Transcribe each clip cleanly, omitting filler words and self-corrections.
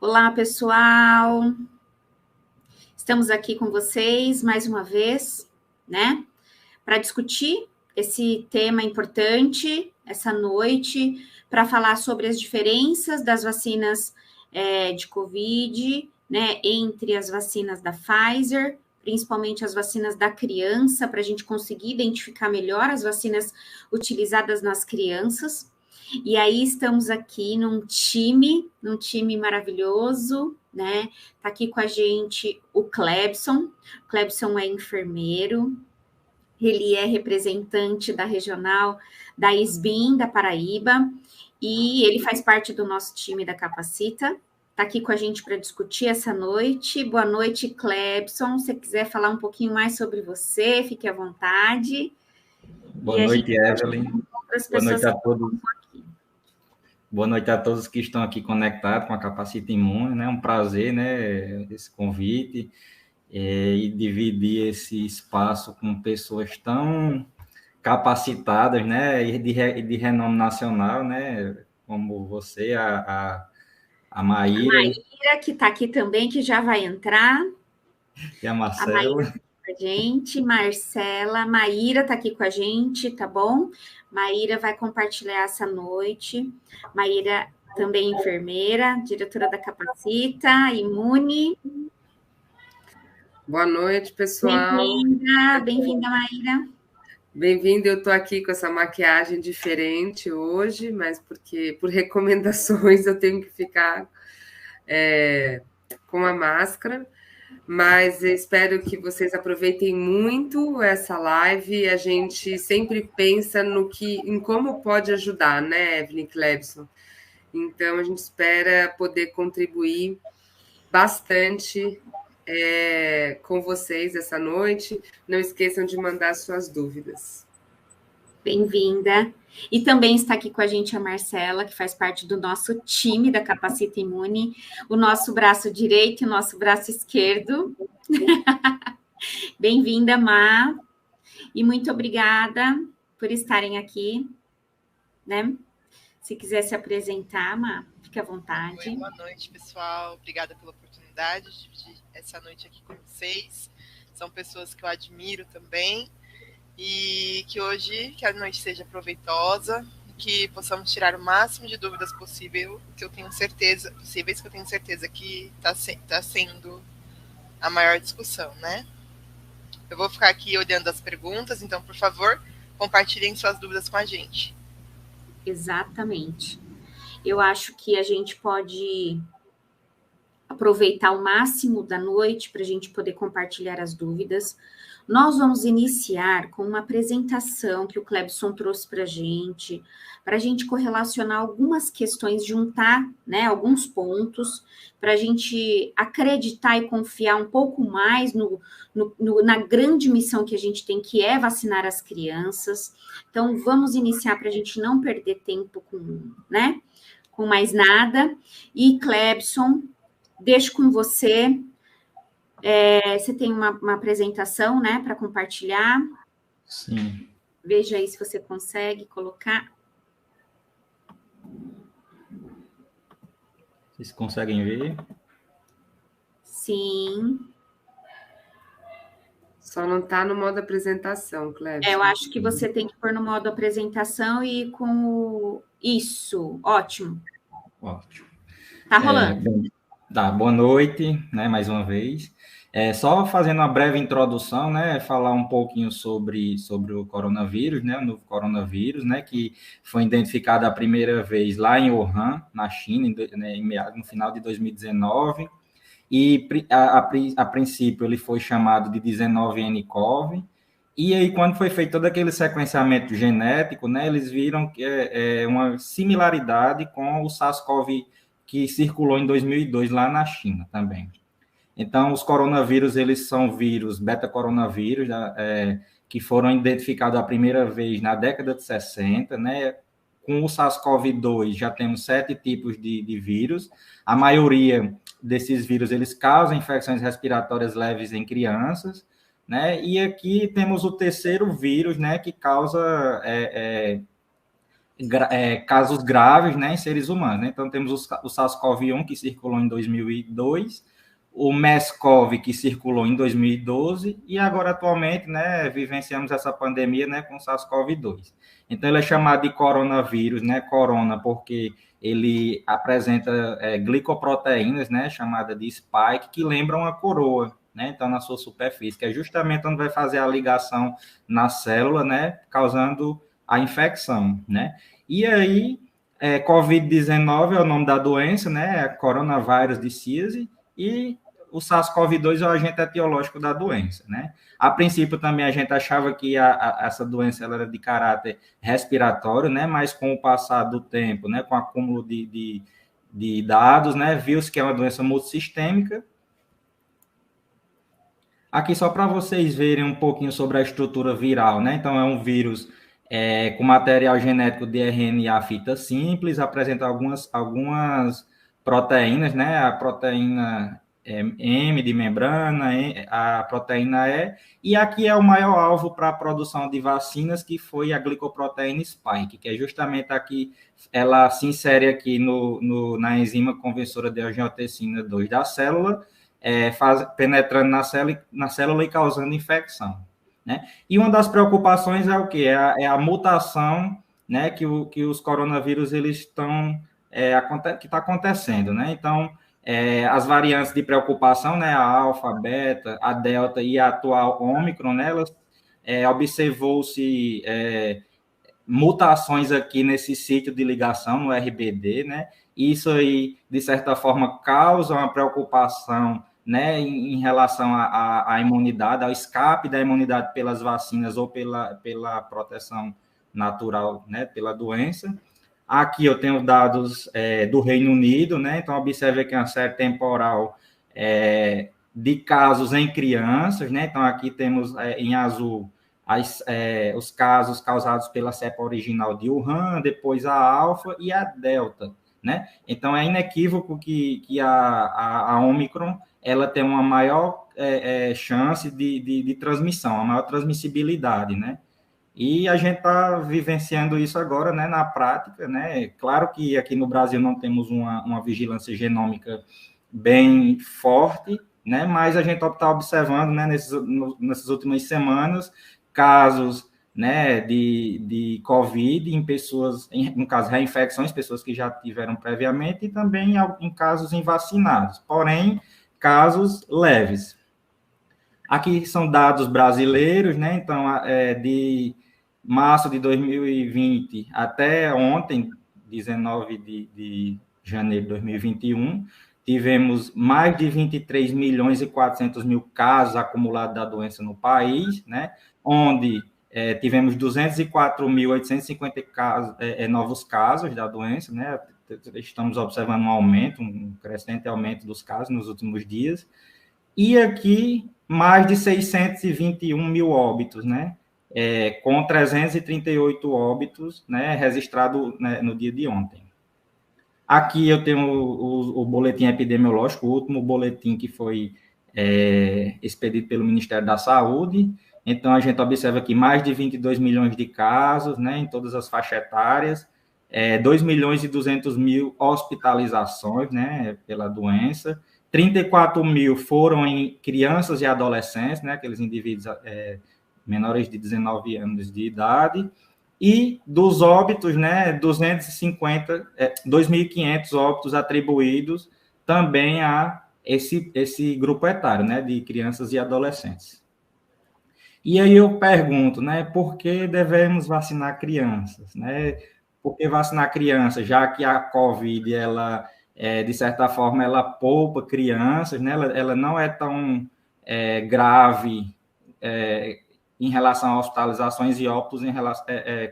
Olá, pessoal. Estamos aqui com vocês mais uma vez, né? Para discutir esse tema importante essa noite, para falar sobre as diferenças das vacinas de Covid, né? Entre as vacinas da Pfizer, principalmente as vacinas da criança, para a gente conseguir identificar melhor as vacinas utilizadas nas crianças. E aí estamos aqui num time maravilhoso, né? Tá aqui com a gente o Clebson. O Clebson é enfermeiro, ele é representante da regional da SBIM da Paraíba e ele faz parte do nosso time da Capacita. Tá aqui com a gente para discutir essa noite. Boa noite, Clebson. Se você quiser falar um pouquinho mais sobre você, fique à vontade. Boa noite, Evelyn. Boa noite a todos. Boa noite a todos que estão aqui conectados com a Capacita Imune, né? Um prazer, né? Esse convite e dividir esse espaço com pessoas tão capacitadas, né? E de renome nacional, né? Como você, a Maíra. A Maíra, que está aqui também, que já vai entrar. E a Marcela. A gente, Marcela, Maíra está aqui com a gente, tá bom? Maíra vai compartilhar essa noite. Maíra também enfermeira, diretora da Capacita, Imune. Boa noite, pessoal. Bem-vinda, Maíra. Bem-vinda, eu estou aqui com essa maquiagem diferente hoje, mas porque por recomendações eu tenho que ficar com a máscara. Mas eu espero que vocês aproveitem muito essa live. A gente sempre pensa em como pode ajudar, né, Evelyn Clebson? Então, a gente espera poder contribuir bastante com vocês essa noite. Não esqueçam de mandar suas dúvidas. Bem-vinda. E também está aqui com a gente a Marcela, que faz parte do nosso time da Capacita Imune, o nosso braço direito e o nosso braço esquerdo. Bem-vinda, Má. E muito obrigada por estarem aqui, né? Se quiser se apresentar, Má, fique à vontade. Oi, boa noite, pessoal. Obrigada pela oportunidade de dividir essa noite aqui com vocês. São pessoas que eu admiro também. E que hoje a noite seja proveitosa, que possamos tirar o máximo de dúvidas possíveis, que eu tenho certeza que está sendo a maior discussão, né? Eu vou ficar aqui olhando as perguntas, então, por favor, compartilhem suas dúvidas com a gente. Exatamente. Eu acho que a gente pode aproveitar o máximo da noite para a gente poder compartilhar as dúvidas. Nós vamos iniciar com uma apresentação que o Clebson trouxe para a gente correlacionar algumas questões, juntar, né, alguns pontos, para a gente acreditar e confiar um pouco mais na grande missão que a gente tem, que é vacinar as crianças. Então, vamos iniciar para a gente não perder tempo com mais nada. E, Clebson, deixo com você. Você tem uma apresentação, né, para compartilhar? Sim. Veja aí se você consegue colocar. Vocês conseguem ver? Sim. Só não está no modo apresentação, Clebson. Eu acho que você tem que pôr no modo apresentação e com o... Isso, ótimo. Ótimo. Tá rolando. Boa noite, né, mais uma vez. Só fazendo uma breve introdução, né, falar um pouquinho sobre o coronavírus, né, o novo coronavírus, né, que foi identificado a primeira vez lá em Wuhan, na China, no final de 2019, e a princípio ele foi chamado de 19nCoV, e aí quando foi feito todo aquele sequenciamento genético, né, eles viram que é uma similaridade com o SARS-CoV que circulou em 2002 lá na China também. Então, os coronavírus, eles são vírus, beta-coronavírus, que foram identificados a primeira vez na década de 60, né? Com o SARS-CoV-2, já temos 7 tipos de vírus. A maioria desses vírus, eles causam infecções respiratórias leves em crianças, né? E aqui temos o terceiro vírus, né? Que causa casos graves, né, em seres humanos, né? Então, temos o SARS-CoV-1, que circulou em 2002, o MERS-CoV, que circulou em 2012, e agora, atualmente, né, vivenciamos essa pandemia, né, com o SARS-CoV-2. Então, ele é chamado de coronavírus, né, corona, porque ele apresenta glicoproteínas, né, chamada de spike, que lembram uma coroa, né, então, na sua superfície, que é justamente onde vai fazer a ligação na célula, né, causando a infecção, né? E aí, COVID-19 é o nome da doença, né, coronavírus disease, e o SARS-CoV-2 é o agente etiológico da doença, né? A princípio também a gente achava que essa doença ela era de caráter respiratório, né? Mas com o passar do tempo, né? Com o acúmulo de dados, né? Viu-se que é uma doença multissistêmica. Aqui só para vocês verem um pouquinho sobre a estrutura viral, né? Então é um vírus com material genético de RNA fita simples, apresenta algumas proteínas, né? A proteína M de membrana, a proteína E, e aqui é o maior alvo para a produção de vacinas, que foi a glicoproteína spike, que é justamente aqui, ela se insere aqui na enzima conversora de angiotensina 2 da célula, penetrando na célula e causando infecção, né? E uma das preocupações é o quê? É a mutação, né, que os coronavírus eles estão que está acontecendo, né? Então, as variantes de preocupação, né, a alfa, a beta, a delta e a atual ômicron, né, observou-se mutações aqui nesse sítio de ligação, no RBD, né? Isso aí, de certa forma, causa uma preocupação, né, em relação à imunidade, ao escape da imunidade pelas vacinas ou pela proteção natural, né, pela doença. Aqui eu tenho dados do Reino Unido, né? Então, observe aqui uma série temporal de casos em crianças, né? Então, aqui temos em azul os casos causados pela cepa original de Wuhan, depois a alfa e a delta, né? Então, é inequívoco que a Omicron ela tem uma maior chance de transmissão, uma maior transmissibilidade, né? E a gente está vivenciando isso agora, né, na prática, né? Claro que aqui no Brasil não temos uma vigilância genômica bem forte, né? Mas a gente está observando, né, nessas últimas semanas, casos, né, de COVID em pessoas, no caso, reinfecções, pessoas que já tiveram previamente, e também em casos em vacinados, porém, casos leves. Aqui são dados brasileiros, né? Então, de março de 2020 até ontem, 19 de janeiro de 2021, tivemos mais de 23 milhões e 400 mil casos acumulados da doença no país, né? Onde tivemos 204.850 novos casos da doença, né? Estamos observando um aumento, um crescente aumento dos casos nos últimos dias. E aqui, mais de 621 mil óbitos, né? Com 338 óbitos, né, registrado, né, no dia de ontem. Aqui eu tenho o boletim epidemiológico, o último boletim que foi expedido pelo Ministério da Saúde. Então, a gente observa aqui mais de 22 milhões de casos, né, em todas as faixas etárias, 2 milhões e 200 mil hospitalizações, né, pela doença, 34 mil foram em crianças e adolescentes, né, aqueles indivíduos menores de 19 anos de idade, e dos óbitos, né, 2.500 óbitos atribuídos também a esse grupo etário, né, de crianças e adolescentes. E aí eu pergunto, né, por que devemos vacinar crianças, né? Por que vacinar crianças, já que a COVID, ela, de certa forma, ela poupa crianças, né? Ela não é tão grave em relação a hospitalizações e óbitos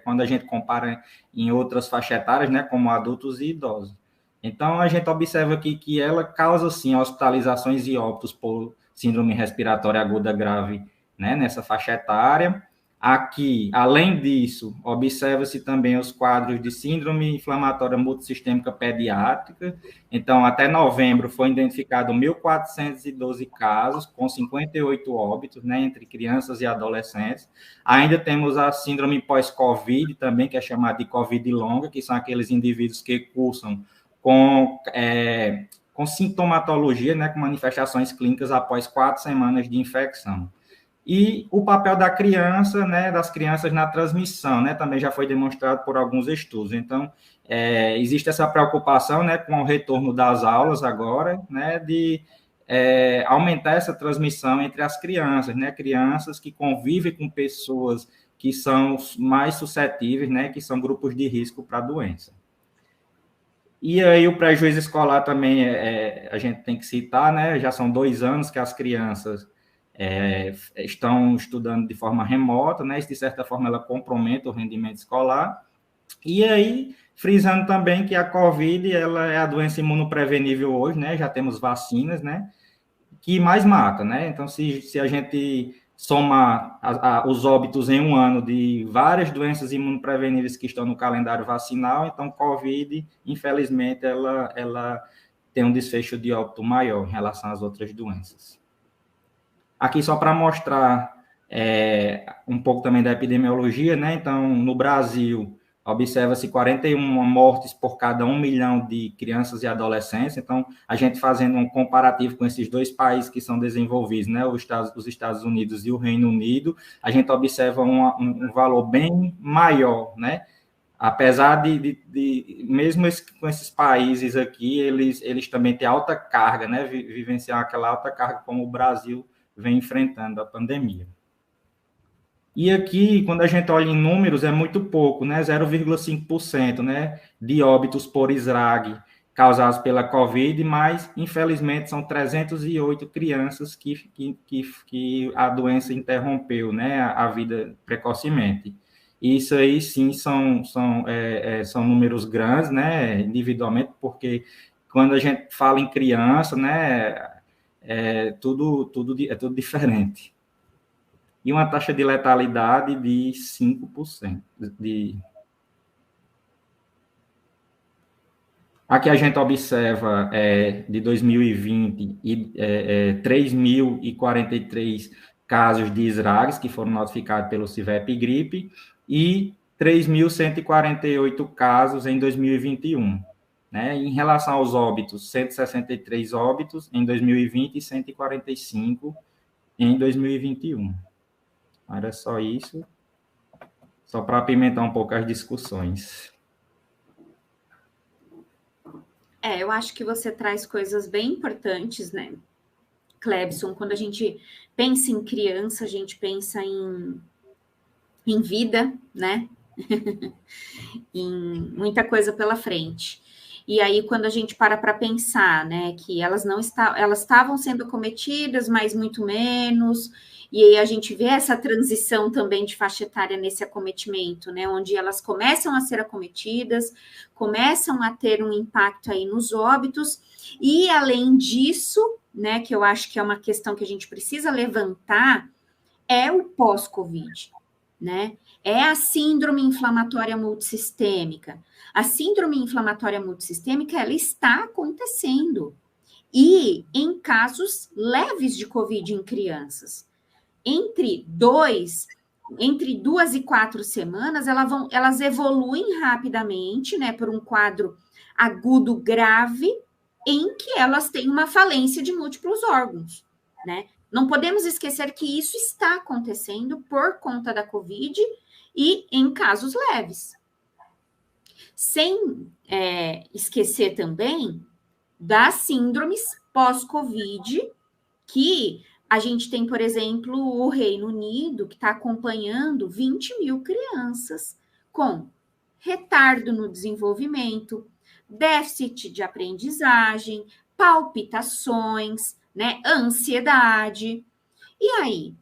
quando a gente compara em outras faixas etárias, né, como adultos e idosos. Então, a gente observa aqui que ela causa, sim, hospitalizações e óbitos por síndrome respiratória aguda grave, né, nessa faixa etária. Aqui, além disso, observa-se também os quadros de síndrome inflamatória multissistêmica pediátrica. Então, até novembro, foi identificado 1.412 casos, com 58 óbitos, né, entre crianças e adolescentes. Ainda temos a síndrome pós-Covid, também, que é chamada de Covid longa, que são aqueles indivíduos que cursam com sintomatologia, né, com manifestações clínicas após 4 semanas de infecção. E o papel da criança, né, das crianças na transmissão, né, também já foi demonstrado por alguns estudos. Então, existe essa preocupação, né, com o retorno das aulas agora, né, de aumentar essa transmissão entre as crianças, né, crianças que convivem com pessoas que são mais suscetíveis, né, que são grupos de risco para a doença. E aí o prejuízo escolar também a gente tem que citar, né, já são 2 anos que as crianças estão estudando de forma remota, né? Isso, de certa forma, ela compromete o rendimento escolar. E aí, frisando também que a COVID, ela é a doença imunoprevenível hoje, né? Já temos vacinas, né? Que mais mata, né? Então, se a gente somar os óbitos em um ano de várias doenças imunopreveníveis que estão no calendário vacinal, então, COVID, infelizmente, ela tem um desfecho de óbito maior em relação às outras doenças. Aqui só para mostrar um pouco também da epidemiologia, né? Então, no Brasil, observa-se 41 mortes por cada 1 milhão de crianças e adolescentes. Então, a gente fazendo um comparativo com esses 2 países que são desenvolvidos, né? Os Estados Unidos e o Reino Unido, a gente observa um valor bem maior, né? Apesar mesmo com esses países aqui, eles também têm alta carga, né? Vivenciar aquela alta carga como o Brasil vem enfrentando a pandemia. E aqui, quando a gente olha em números, é muito pouco, né? 0,5%, né, de óbitos por SRAG causados pela Covid, mas, infelizmente, são 308 crianças que a doença interrompeu, né, a vida precocemente. Isso aí, sim, são números grandes, né, individualmente, porque quando a gente fala em criança, né, é tudo diferente. E uma taxa de letalidade de 5%. Aqui a gente observa de 2020 3.043 casos de SRAGs que foram notificados pelo CIVEP Gripe e 3.148 casos em 2021. Né? Em relação aos óbitos, 163 óbitos em 2020 e 145 em 2021. Era só isso, só para apimentar um pouco as discussões. Eu acho que você traz coisas bem importantes, né, Clebson? Quando a gente pensa em criança, a gente pensa em vida, né? Em muita coisa pela frente. E aí, quando a gente para pensar, né, que elas estavam sendo acometidas, mas muito menos, e aí a gente vê essa transição também de faixa etária nesse acometimento, né, onde elas começam a ser acometidas, começam a ter um impacto aí nos óbitos, e além disso, né, que eu acho que é uma questão que a gente precisa levantar, é o pós-Covid, né? É a síndrome inflamatória multissistêmica. A síndrome inflamatória multissistêmica, ela está acontecendo. E em casos leves de Covid em crianças. Entre 2 e 4 semanas, elas evoluem rapidamente, né, por um quadro agudo grave, em que elas têm uma falência de múltiplos órgãos, né? Não podemos esquecer que isso está acontecendo por conta da Covid e em casos leves. Sem esquecer também das síndromes pós-Covid, que a gente tem, por exemplo, o Reino Unido, que está acompanhando 20 mil crianças com retardo no desenvolvimento, déficit de aprendizagem, palpitações, né, ansiedade. E aí,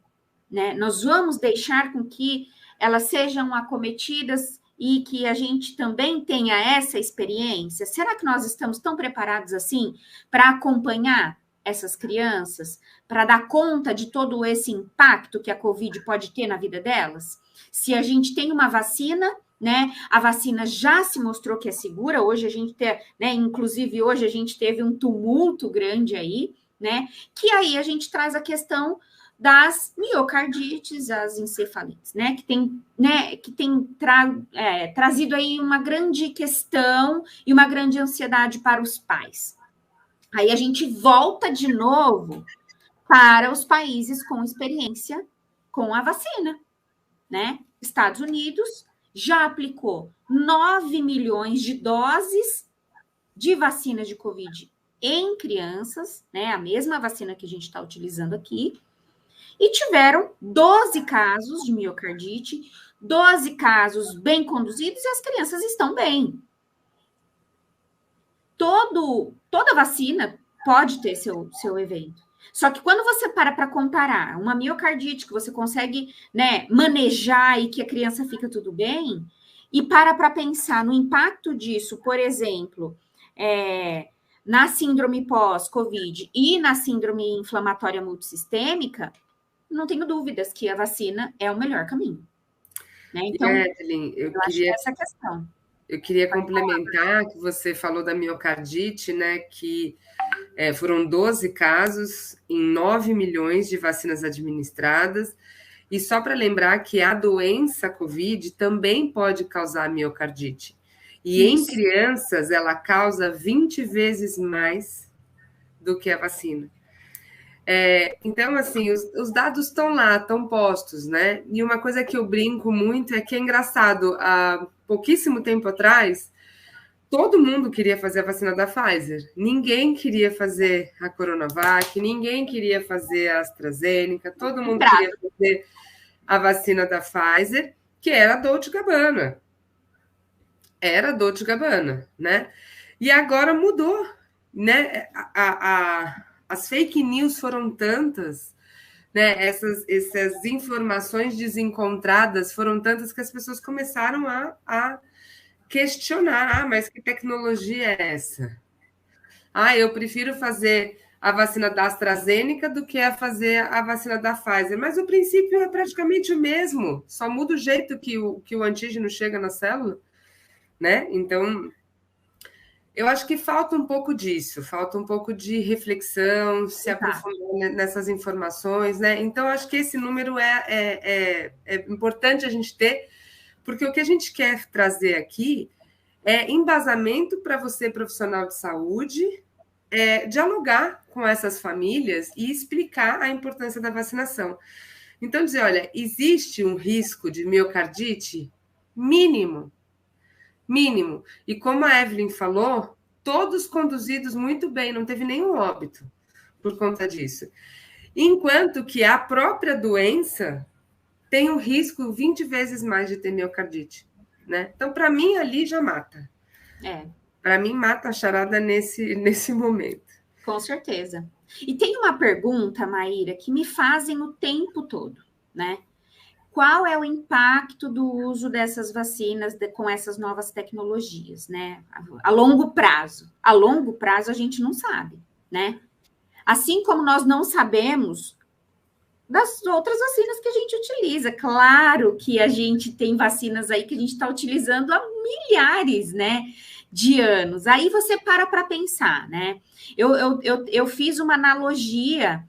né, nós vamos deixar com que elas sejam acometidas e que a gente também tenha essa experiência? Será que nós estamos tão preparados assim para acompanhar essas crianças para dar conta de todo esse impacto que a Covid pode ter na vida delas? Se a gente tem uma vacina, né? A vacina já se mostrou que é segura. Hoje a gente tem, né? Inclusive hoje a gente teve um tumulto grande aí, né? Que aí a gente traz a questão das miocardites, as encefalites, né? Que tem trazido aí uma grande questão e uma grande ansiedade para os pais. Aí a gente volta de novo para os países com experiência com a vacina, né? Estados Unidos já aplicou 9 milhões de doses de vacinas de Covid em crianças, né? A mesma vacina que a gente está utilizando aqui, e tiveram 12 casos de miocardite, 12 casos bem conduzidos, e as crianças estão bem. Toda vacina pode ter seu evento. Só que quando você para comparar uma miocardite que você consegue, né, manejar e que a criança fica tudo bem, e para pensar no impacto disso, por exemplo, na síndrome pós-Covid e na síndrome inflamatória multissistêmica, não tenho dúvidas que a vacina é o melhor caminho. Né? Então, Evelyn, acho que essa é a questão. Eu queria complementar que você falou da miocardite, né? Que foram 12 casos em 9 milhões de vacinas administradas. E só para lembrar que a doença COVID também pode causar miocardite. E Isso. Em crianças, ela causa 20 vezes mais do que a vacina. Então, assim, os dados estão lá, estão postos, né? E uma coisa que eu brinco muito é que é engraçado, há pouquíssimo tempo atrás, todo mundo queria fazer a vacina da Pfizer. Ninguém queria fazer a Coronavac, ninguém queria fazer a AstraZeneca, todo mundo queria fazer a vacina da Pfizer, que era a Dolce & Gabbana. Era a Dolce & Gabbana, né? E agora mudou, né? As fake news foram tantas, né? Essas informações desencontradas foram tantas que as pessoas começaram a questionar. Mas que tecnologia é essa? Eu prefiro fazer a vacina da AstraZeneca do que fazer a vacina da Pfizer. Mas o princípio é praticamente o mesmo, só muda o jeito que o antígeno chega na célula, né? Então, eu acho que falta um pouco disso, falta um pouco de reflexão, se aprofundar nessas informações, né? Então, acho que esse número é importante a gente ter, porque o que a gente quer trazer aqui é embasamento para você, profissional de saúde, dialogar com essas famílias e explicar a importância da vacinação. Então, dizer, olha, existe um risco de miocardite mínimo. E como a Evelyn falou, todos conduzidos muito bem, não teve nenhum óbito por conta disso. Enquanto que a própria doença tem um risco 20 vezes mais de ter miocardite, né? Então, para mim, ali já mata. Para mim, mata a charada nesse momento. Com certeza. E tem uma pergunta, Maíra, que me fazem o tempo todo, né? Qual é o impacto do uso dessas vacinas com essas novas tecnologias, né? A longo prazo. A longo prazo a gente não sabe, né? Assim como nós não sabemos das outras vacinas que a gente utiliza. Claro que a gente tem vacinas aí que a gente está utilizando há milhares, né, de anos. Aí você para pensar, né? Eu fiz uma analogia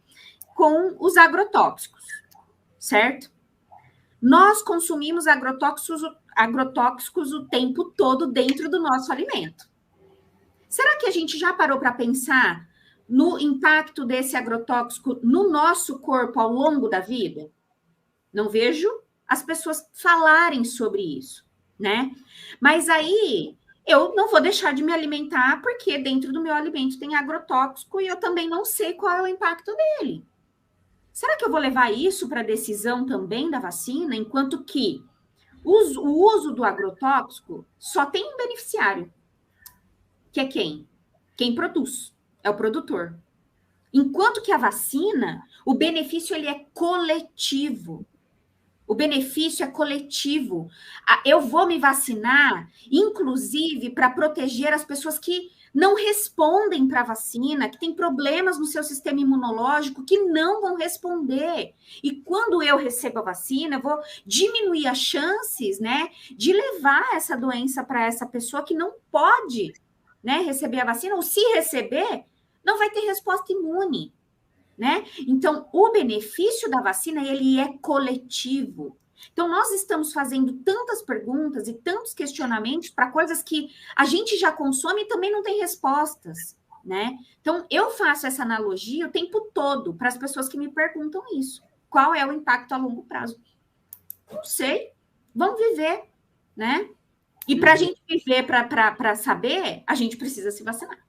com os agrotóxicos, certo? Nós consumimos agrotóxicos o tempo todo dentro do nosso alimento. Será que a gente já parou para pensar no impacto desse agrotóxico no nosso corpo ao longo da vida? Não vejo as pessoas falarem sobre isso, né? Mas aí eu não vou deixar de me alimentar porque dentro do meu alimento tem agrotóxico e eu também não sei qual é o impacto dele. Será que eu vou levar isso para a decisão também da vacina, enquanto que o uso do agrotóxico só tem um beneficiário, que é quem? Quem produz, é o produtor. Enquanto que a vacina, o benefício ele é coletivo. O benefício é coletivo. Eu vou me vacinar, inclusive, para proteger as pessoas que não respondem para a vacina, que têm problemas no seu sistema imunológico, que não vão responder. E quando eu recebo a vacina, eu vou diminuir as chances, né, de levar essa doença para essa pessoa que não pode, né, receber a vacina, ou se receber, não vai ter resposta imune, né? Então, o benefício da vacina, ele é coletivo. Então, nós estamos fazendo tantas perguntas e tantos questionamentos para coisas que a gente já consome e também não tem respostas, né? Então, eu faço essa analogia o tempo todo para as pessoas que me perguntam isso. Qual é o impacto a longo prazo? Não sei. Vamos viver, né? E para a gente viver, para saber, a gente precisa se vacinar.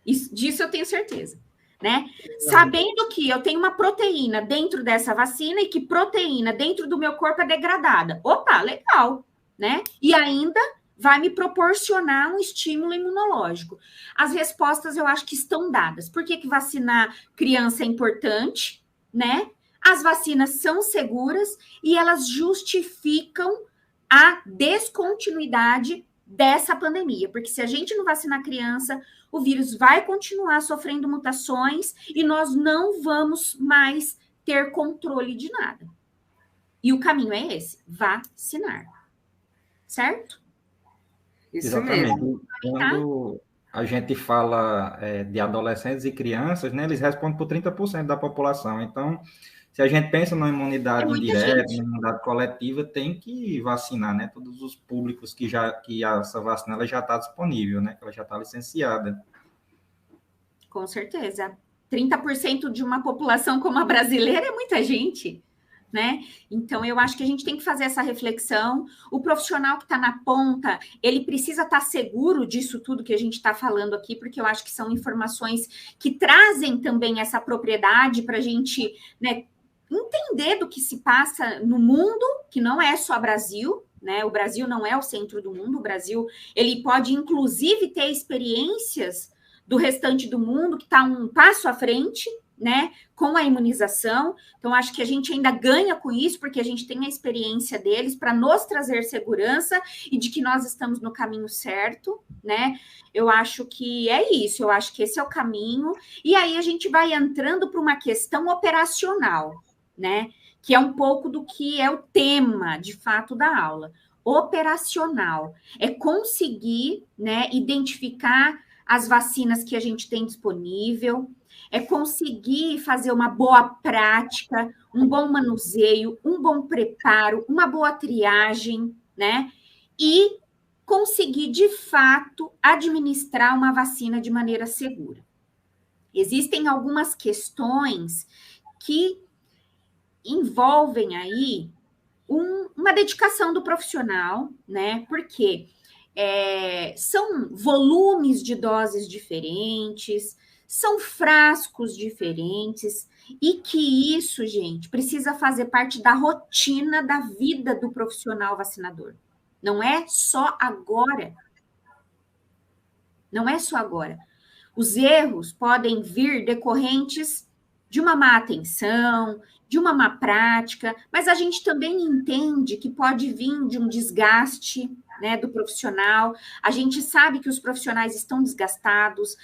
Disso eu tenho certeza. Né? Sabendo que eu tenho uma proteína dentro dessa vacina e que proteína dentro do meu corpo é degradada. Opa, legal, né? E ainda vai me proporcionar um estímulo imunológico. As respostas eu acho que estão dadas. Por que vacinar criança é importante, né? As vacinas são seguras e elas justificam a descontinuidade dessa pandemia, porque se a gente não vacinar criança, o vírus vai continuar sofrendo mutações e nós não vamos mais ter controle de nada. E o caminho é esse, vacinar. Certo? Isso Exatamente. mesmo. Quando a gente fala de adolescentes e crianças, né, eles respondem por 30% da população. Então, se a gente pensa na imunidade indireta, na imunidade coletiva, tem que vacinar, né? Todos os públicos que essa vacina ela já está disponível, né? Que ela já está licenciada. Com certeza. 30% de uma população como a brasileira é muita gente, né? Então, eu acho que a gente tem que fazer essa reflexão. O profissional que está na ponta, ele precisa estar seguro disso tudo que a gente está falando aqui, porque eu acho que são informações que trazem também essa propriedade para a gente, né, entender do que se passa no mundo, que não é só Brasil, né? O Brasil não é o centro do mundo. O Brasil, ele pode, inclusive, ter experiências do restante do mundo, que está um passo à frente, né, com a imunização. Então, acho que a gente ainda ganha com isso, porque a gente tem a experiência deles para nos trazer segurança e de que nós estamos no caminho certo, né? Eu acho que é isso, eu acho que esse é o caminho. E aí a gente vai entrando para uma questão operacional, né? Que é um pouco do que é o tema, de fato, da aula. Operacional. É conseguir, né, identificar as vacinas que a gente tem disponível, é conseguir fazer uma boa prática, um bom manuseio, um bom preparo, uma boa triagem, né? E conseguir, de fato, administrar uma vacina de maneira segura. Existem algumas questões que envolvem aí uma dedicação do profissional, né? Porque são volumes de doses diferentes, são frascos diferentes, e que isso, gente, precisa fazer parte da rotina da vida do profissional vacinador. Não é só agora. Não é só agora. Os erros podem vir decorrentes de uma má atenção, de uma má prática, mas a gente também entende que pode vir de um desgaste, né, do profissional. A gente sabe que os profissionais estão desgastados.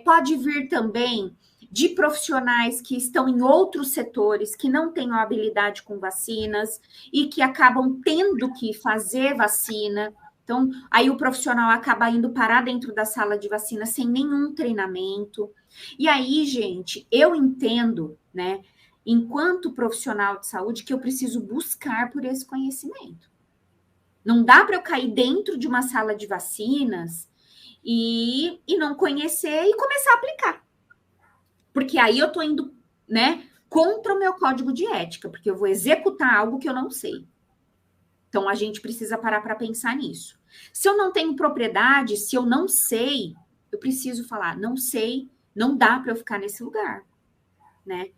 Pode vir também de profissionais que estão em outros setores, que não têm habilidade com vacinas e que acabam tendo que fazer vacina. Então, aí o profissional acaba indo parar dentro da sala de vacina sem nenhum treinamento. E aí, gente, eu entendo, né, enquanto profissional de saúde, que eu preciso buscar por esse conhecimento. Não dá para eu cair dentro de uma sala de vacinas e não conhecer e começar a aplicar. Porque aí eu estou indo, né, contra o meu código de ética, porque eu vou executar algo que eu não sei. Então, a gente precisa parar para pensar nisso. Se eu não tenho propriedade, se eu não sei, eu preciso falar, não sei, não dá para eu ficar nesse lugar, né?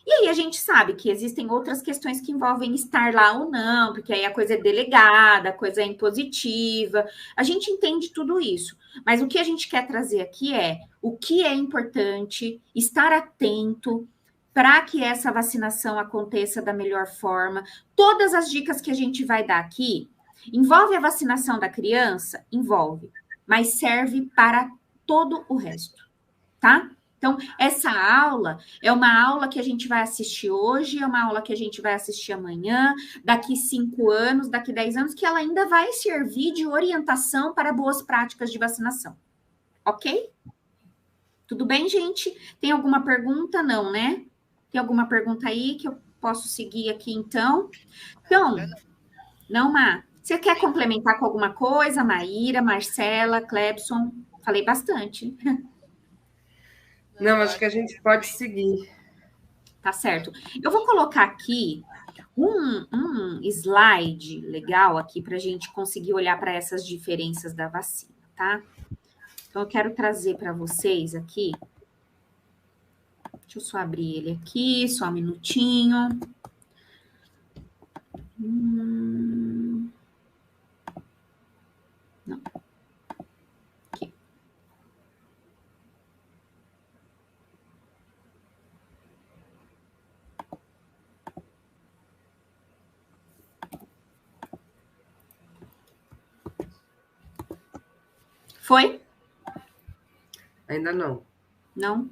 E aí a gente sabe que existem outras questões que envolvem estar lá ou não, porque aí a coisa é delegada, a coisa é impositiva, a gente entende tudo isso. Mas o que a gente quer trazer aqui é o que é importante, estar atento para que essa vacinação aconteça da melhor forma. Todas as dicas que a gente vai dar aqui, envolve a vacinação da criança? Envolve, mas serve para todo o resto, tá? Então, essa aula é uma aula que a gente vai assistir hoje, é uma aula que a gente vai assistir amanhã, daqui 5 anos, daqui 10 anos, que ela ainda vai servir de orientação para boas práticas de vacinação. Ok? Tudo bem, gente? Tem alguma pergunta? Não, né? Tem alguma pergunta aí que eu posso seguir aqui, então? Então, não, Má. Você quer complementar com alguma coisa? Maíra, Marcela, Clebson? Falei bastante. Não, acho que a gente pode seguir. Tá certo. Eu vou colocar aqui um slide legal aqui para a gente conseguir olhar para essas diferenças da vacina, tá? Então, eu quero trazer para vocês aqui. Deixa eu só abrir ele aqui, só um minutinho. Não. Aqui. Foi? Ainda não. Não?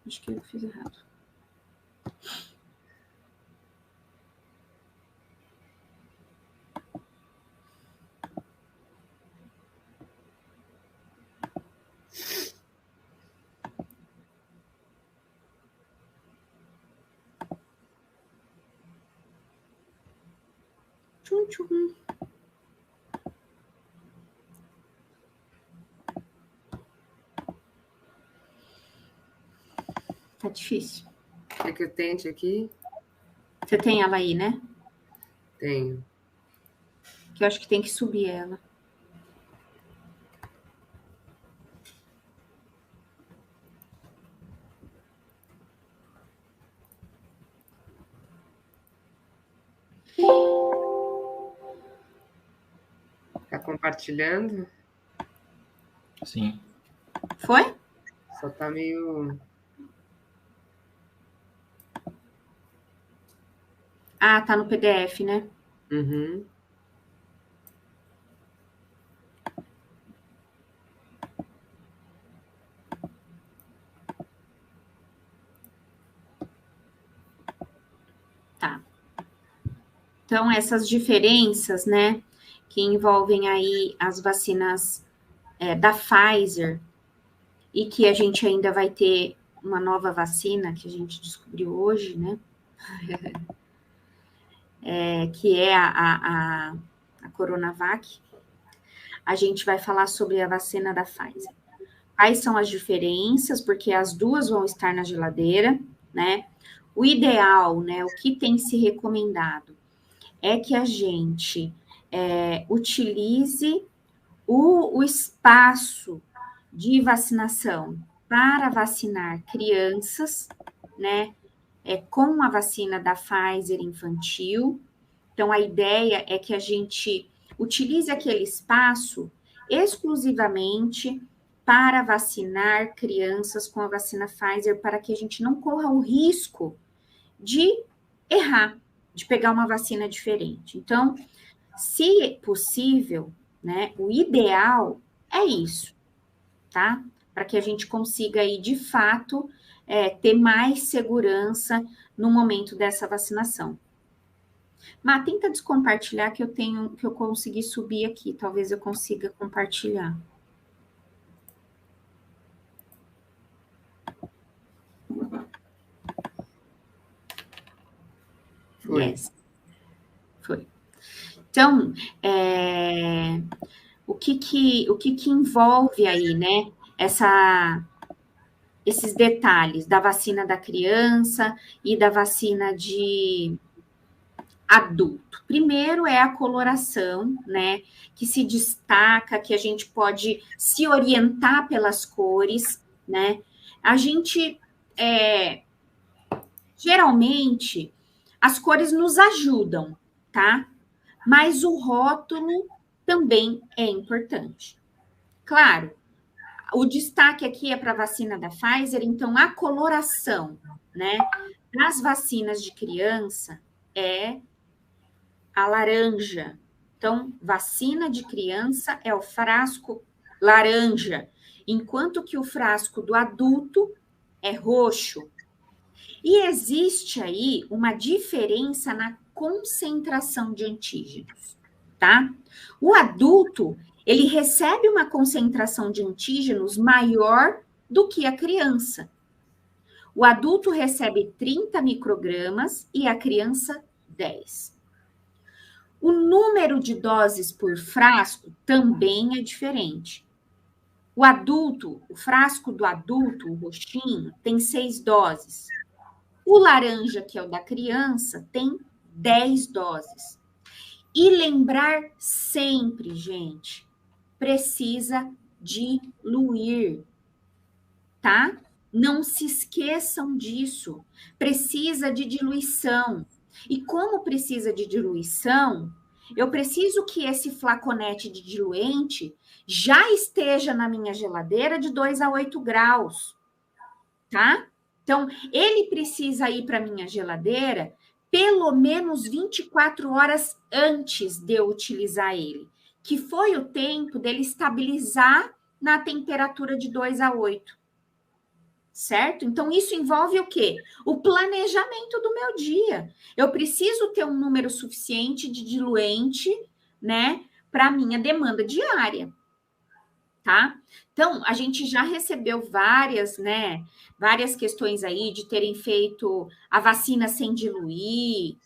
Acho que eu fiz errado. Tchum, tchum. Tá difícil. Quer que eu tente aqui? Você tem ela aí, né? Tenho. Que eu acho que tem que subir ela. Tá compartilhando? Sim. Foi? Só tá meio... Ah, tá no PDF, né? Uhum. Tá. Então, essas diferenças, né, que envolvem aí as vacinas da Pfizer e que a gente ainda vai ter uma nova vacina que a gente descobriu hoje, né? Que é a Coronavac. A gente vai falar sobre a vacina da Pfizer. Quais são as diferenças, porque as duas vão estar na geladeira, né? O ideal, né, o que tem se recomendado é que a gente utilize o espaço de vacinação para vacinar crianças, né, com a vacina da Pfizer infantil. Então, a ideia é que a gente utilize aquele espaço exclusivamente para vacinar crianças com a vacina Pfizer, para que a gente não corra o risco de errar, de pegar uma vacina diferente. Então, se possível, né, o ideal é isso, tá? Para que a gente consiga aí, de fato, ter mais segurança no momento dessa vacinação. Mas tenta descompartilhar que eu consegui subir aqui. Talvez eu consiga compartilhar. Foi. Yes. Foi. Então, o que envolve aí, né? Esses detalhes da vacina da criança e da vacina de adulto. Primeiro é a coloração, né? Que se destaca, que a gente pode se orientar pelas cores, né? A gente, geralmente, as cores nos ajudam, tá? Mas o rótulo também é importante. Claro, o destaque aqui é para a vacina da Pfizer, então a coloração, né? Nas vacinas de criança é a laranja. Então, vacina de criança é o frasco laranja, enquanto que o frasco do adulto é roxo. E existe aí uma diferença na concentração de antígenos, tá? O adulto, ele recebe uma concentração de antígenos maior do que a criança. O adulto recebe 30 microgramas e a criança 10. O número de doses por frasco também é diferente. O adulto, o frasco do adulto, o roxinho, tem 6 doses. O laranja, que é o da criança, tem 10 doses. E lembrar sempre, gente, precisa diluir, tá? Não se esqueçam disso. Precisa de diluição. E como precisa de diluição, eu preciso que esse flaconete de diluente já esteja na minha geladeira de 2 a 8 graus, tá? Então, ele precisa ir para a minha geladeira pelo menos 24 horas antes de eu utilizar ele, que foi o tempo dele estabilizar na temperatura de 2 a 8. Certo? Então, isso envolve o quê? O planejamento do meu dia. Eu preciso ter um número suficiente de diluente, né, para a minha demanda diária, tá? Então, a gente já recebeu várias questões aí de terem feito a vacina sem diluir.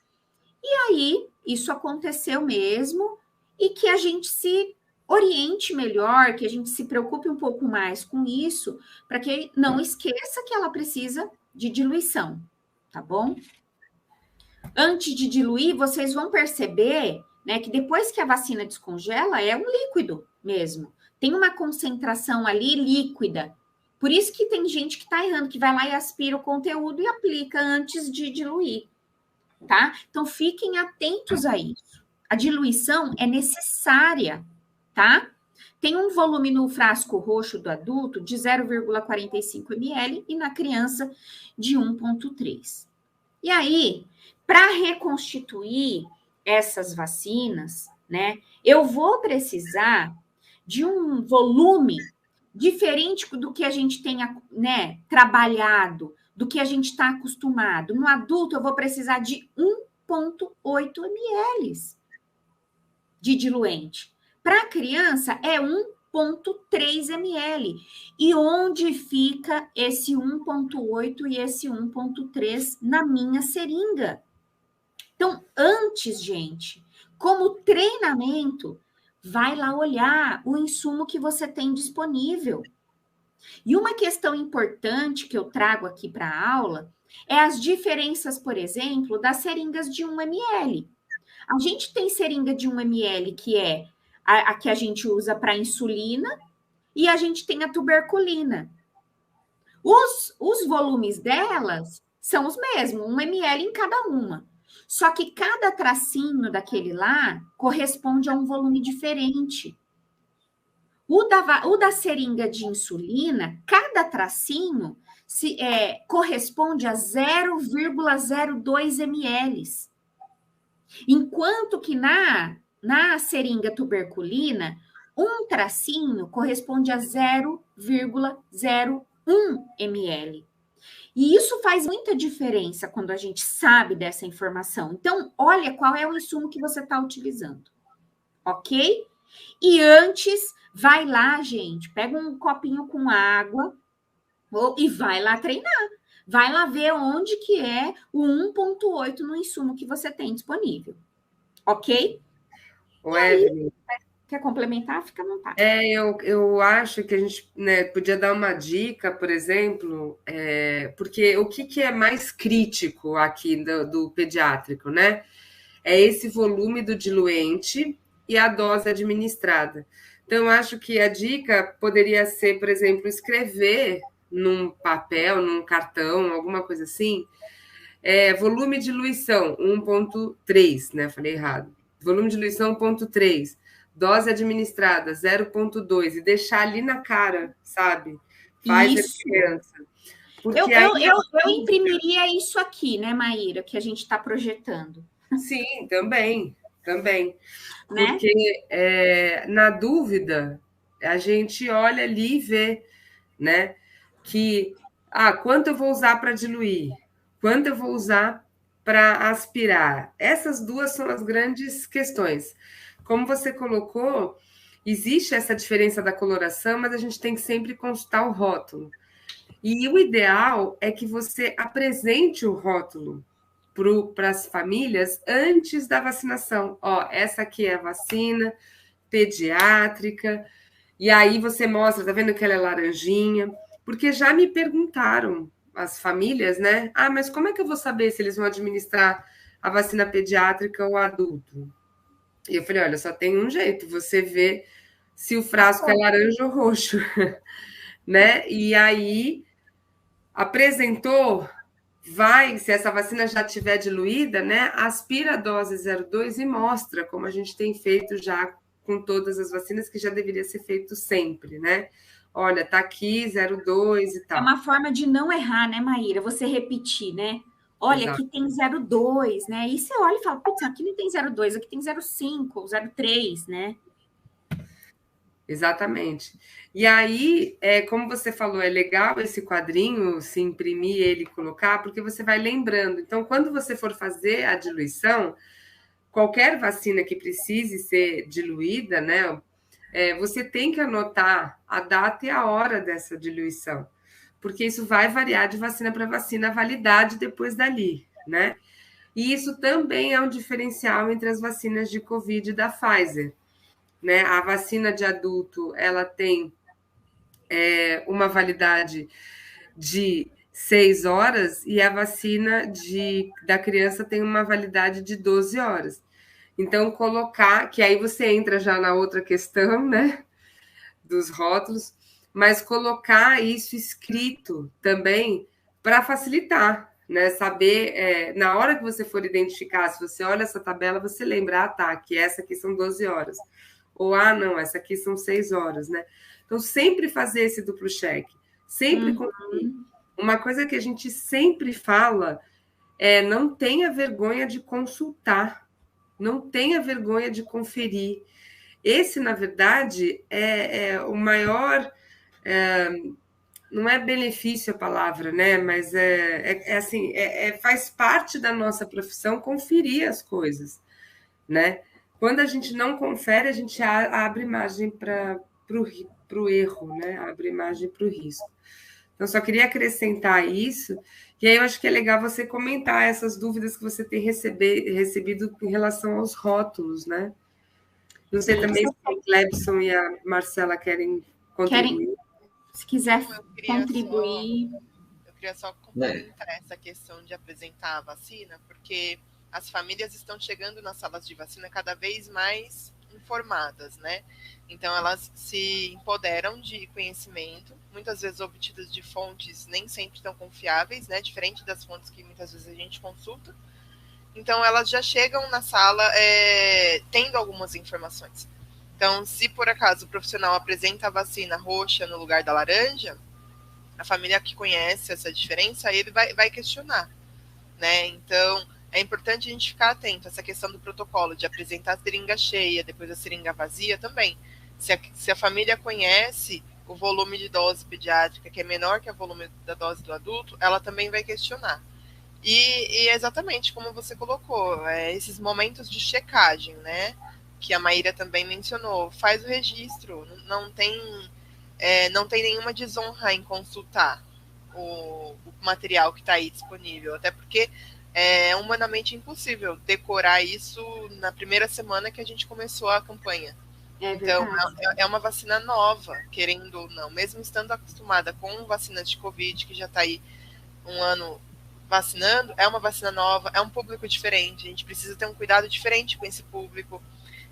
E aí, isso aconteceu mesmo e que a gente se oriente melhor, que a gente se preocupe um pouco mais com isso, para que não esqueça que ela precisa de diluição, tá bom? Antes de diluir, vocês vão perceber, né, que depois que a vacina descongela, é um líquido mesmo. Tem uma concentração ali líquida. Por isso que tem gente que está errando, que vai lá e aspira o conteúdo e aplica antes de diluir, tá? Então, fiquem atentos a isso. A diluição é necessária, tá? Tem um volume no frasco roxo do adulto de 0,45 ml e na criança de 1,3. E aí, para reconstituir essas vacinas, né, eu vou precisar de um volume diferente do que a gente tenha, né, trabalhado, do que a gente está acostumado. No adulto, eu vou precisar de 1,8 ml de diluente. Para a criança, é 1,3 ml. E onde fica esse 1,8 e esse 1,3 na minha seringa? Então, antes, gente, como treinamento, vai lá olhar o insumo que você tem disponível. E uma questão importante que eu trago aqui para a aula é as diferenças, por exemplo, das seringas de 1 ml. A gente tem seringa de 1 ml, que é a que a gente usa para insulina, e a gente tem a tuberculina. Os volumes delas são os mesmos, 1 ml em cada uma. Só que cada tracinho daquele lá corresponde a um volume diferente. O da seringa de insulina, cada tracinho corresponde a 0,02 ml. Enquanto que na seringa tuberculina, um tracinho corresponde a 0,01 ml. E isso faz muita diferença quando a gente sabe dessa informação. Então, olha qual é o insumo que você está utilizando, ok? E antes, vai lá, gente, pega um copinho com água e vai lá treinar. Vai lá ver onde que é o 1,8 no insumo que você tem disponível, ok? Evelyn, quer complementar? Fica à vontade. Eu acho que a gente, né, podia dar uma dica, por exemplo, porque o que é mais crítico aqui do pediátrico, né? É esse volume do diluente e a dose administrada. Então, eu acho que a dica poderia ser, por exemplo, escrever num papel, num cartão, alguma coisa assim, volume de diluição 1,3, né? Falei errado. Volume de diluição 1,3. Dose administrada, 0,2, e deixar ali na cara, sabe? Faz isso. A criança. Eu imprimiria isso aqui, né, Maíra, que a gente está projetando. Sim, também. Né? Porque, na dúvida, a gente olha ali e vê, né, que quanto eu vou usar para diluir, quanto eu vou usar para aspirar. Essas duas são as grandes questões. Como você colocou, existe essa diferença da coloração, mas a gente tem que sempre consultar o rótulo. E o ideal é que você apresente o rótulo para as famílias antes da vacinação. Essa aqui é a vacina pediátrica, e aí você mostra, tá vendo que ela é laranjinha? Porque já me perguntaram, as famílias, né? Mas como é que eu vou saber se eles vão administrar a vacina pediátrica ou adulto? E eu falei, olha, só tem um jeito, você vê se o frasco é laranja ou roxo, né? E aí apresentou, se essa vacina já estiver diluída, né? Aspira a dose 02 e mostra, como a gente tem feito já com todas as vacinas, que já deveria ser feito sempre, né? Olha, tá aqui 02 e tal. É uma forma de não errar, né, Maíra? Você repetir, né? Olha, exato, aqui tem 02, né? E você olha e fala, putz, aqui não tem 02, aqui tem 05, 03, né? Exatamente. E aí, como você falou, é legal esse quadrinho, se imprimir ele e colocar, porque você vai lembrando. Então, quando você for fazer a diluição, qualquer vacina que precise ser diluída, né? Você tem que anotar a data e a hora dessa diluição, porque isso vai variar de vacina para vacina, a validade depois dali, né? E isso também é um diferencial entre as vacinas de Covid da Pfizer, né? A vacina de adulto, ela tem uma validade de 6 horas e a vacina da criança tem uma validade de 12 horas. Então, colocar, que aí você entra já na outra questão, né, dos rótulos, mas colocar isso escrito também para facilitar, né, saber, na hora que você for identificar, se você olha essa tabela, você lembra, que essa aqui são 12 horas, ou, não, essa aqui são 6 horas, né? Então, sempre fazer esse duplo check, sempre conferir. Uma coisa que a gente sempre fala não tenha vergonha de consultar, não tenha vergonha de conferir. Esse, na verdade, é o maior... não é benefício a palavra, né? Mas assim, faz parte da nossa profissão conferir as coisas, né? Quando a gente não confere, a gente abre margem para o erro, né? Abre margem para o risco. Então, só queria acrescentar isso, e aí eu acho que é legal você comentar essas dúvidas que você tem recebido em relação aos rótulos, né? Não sei também se o Clebson e a Marcela querem contribuir. Se quiser contribuir. Eu queria só complementar essa questão de apresentar a vacina, porque as famílias estão chegando nas salas de vacina cada vez mais informadas, né? Então, elas se empoderam de conhecimento, muitas vezes obtidas de fontes nem sempre tão confiáveis, né? Diferente das fontes que muitas vezes a gente consulta. Então, elas já chegam na sala tendo algumas informações. Então, se por acaso o profissional apresenta a vacina roxa no lugar da laranja, a família que conhece essa diferença, ele vai questionar, né? Então, é importante a gente ficar atento a essa questão do protocolo, de apresentar a seringa cheia, depois a seringa vazia também. Se a família conhece o volume de dose pediátrica, que é menor que o volume da dose do adulto, ela também vai questionar. E exatamente como você colocou, esses momentos de checagem, né? Que a Maíra também mencionou, faz o registro, não tem nenhuma desonra em consultar o material que está aí disponível, até porque é humanamente impossível decorar isso na primeira semana que a gente começou a campanha. Então, é uma vacina nova, querendo ou não, mesmo estando acostumada com vacinas de Covid, que já está aí um ano vacinando, é uma vacina nova, é um público diferente, a gente precisa ter um cuidado diferente com esse público.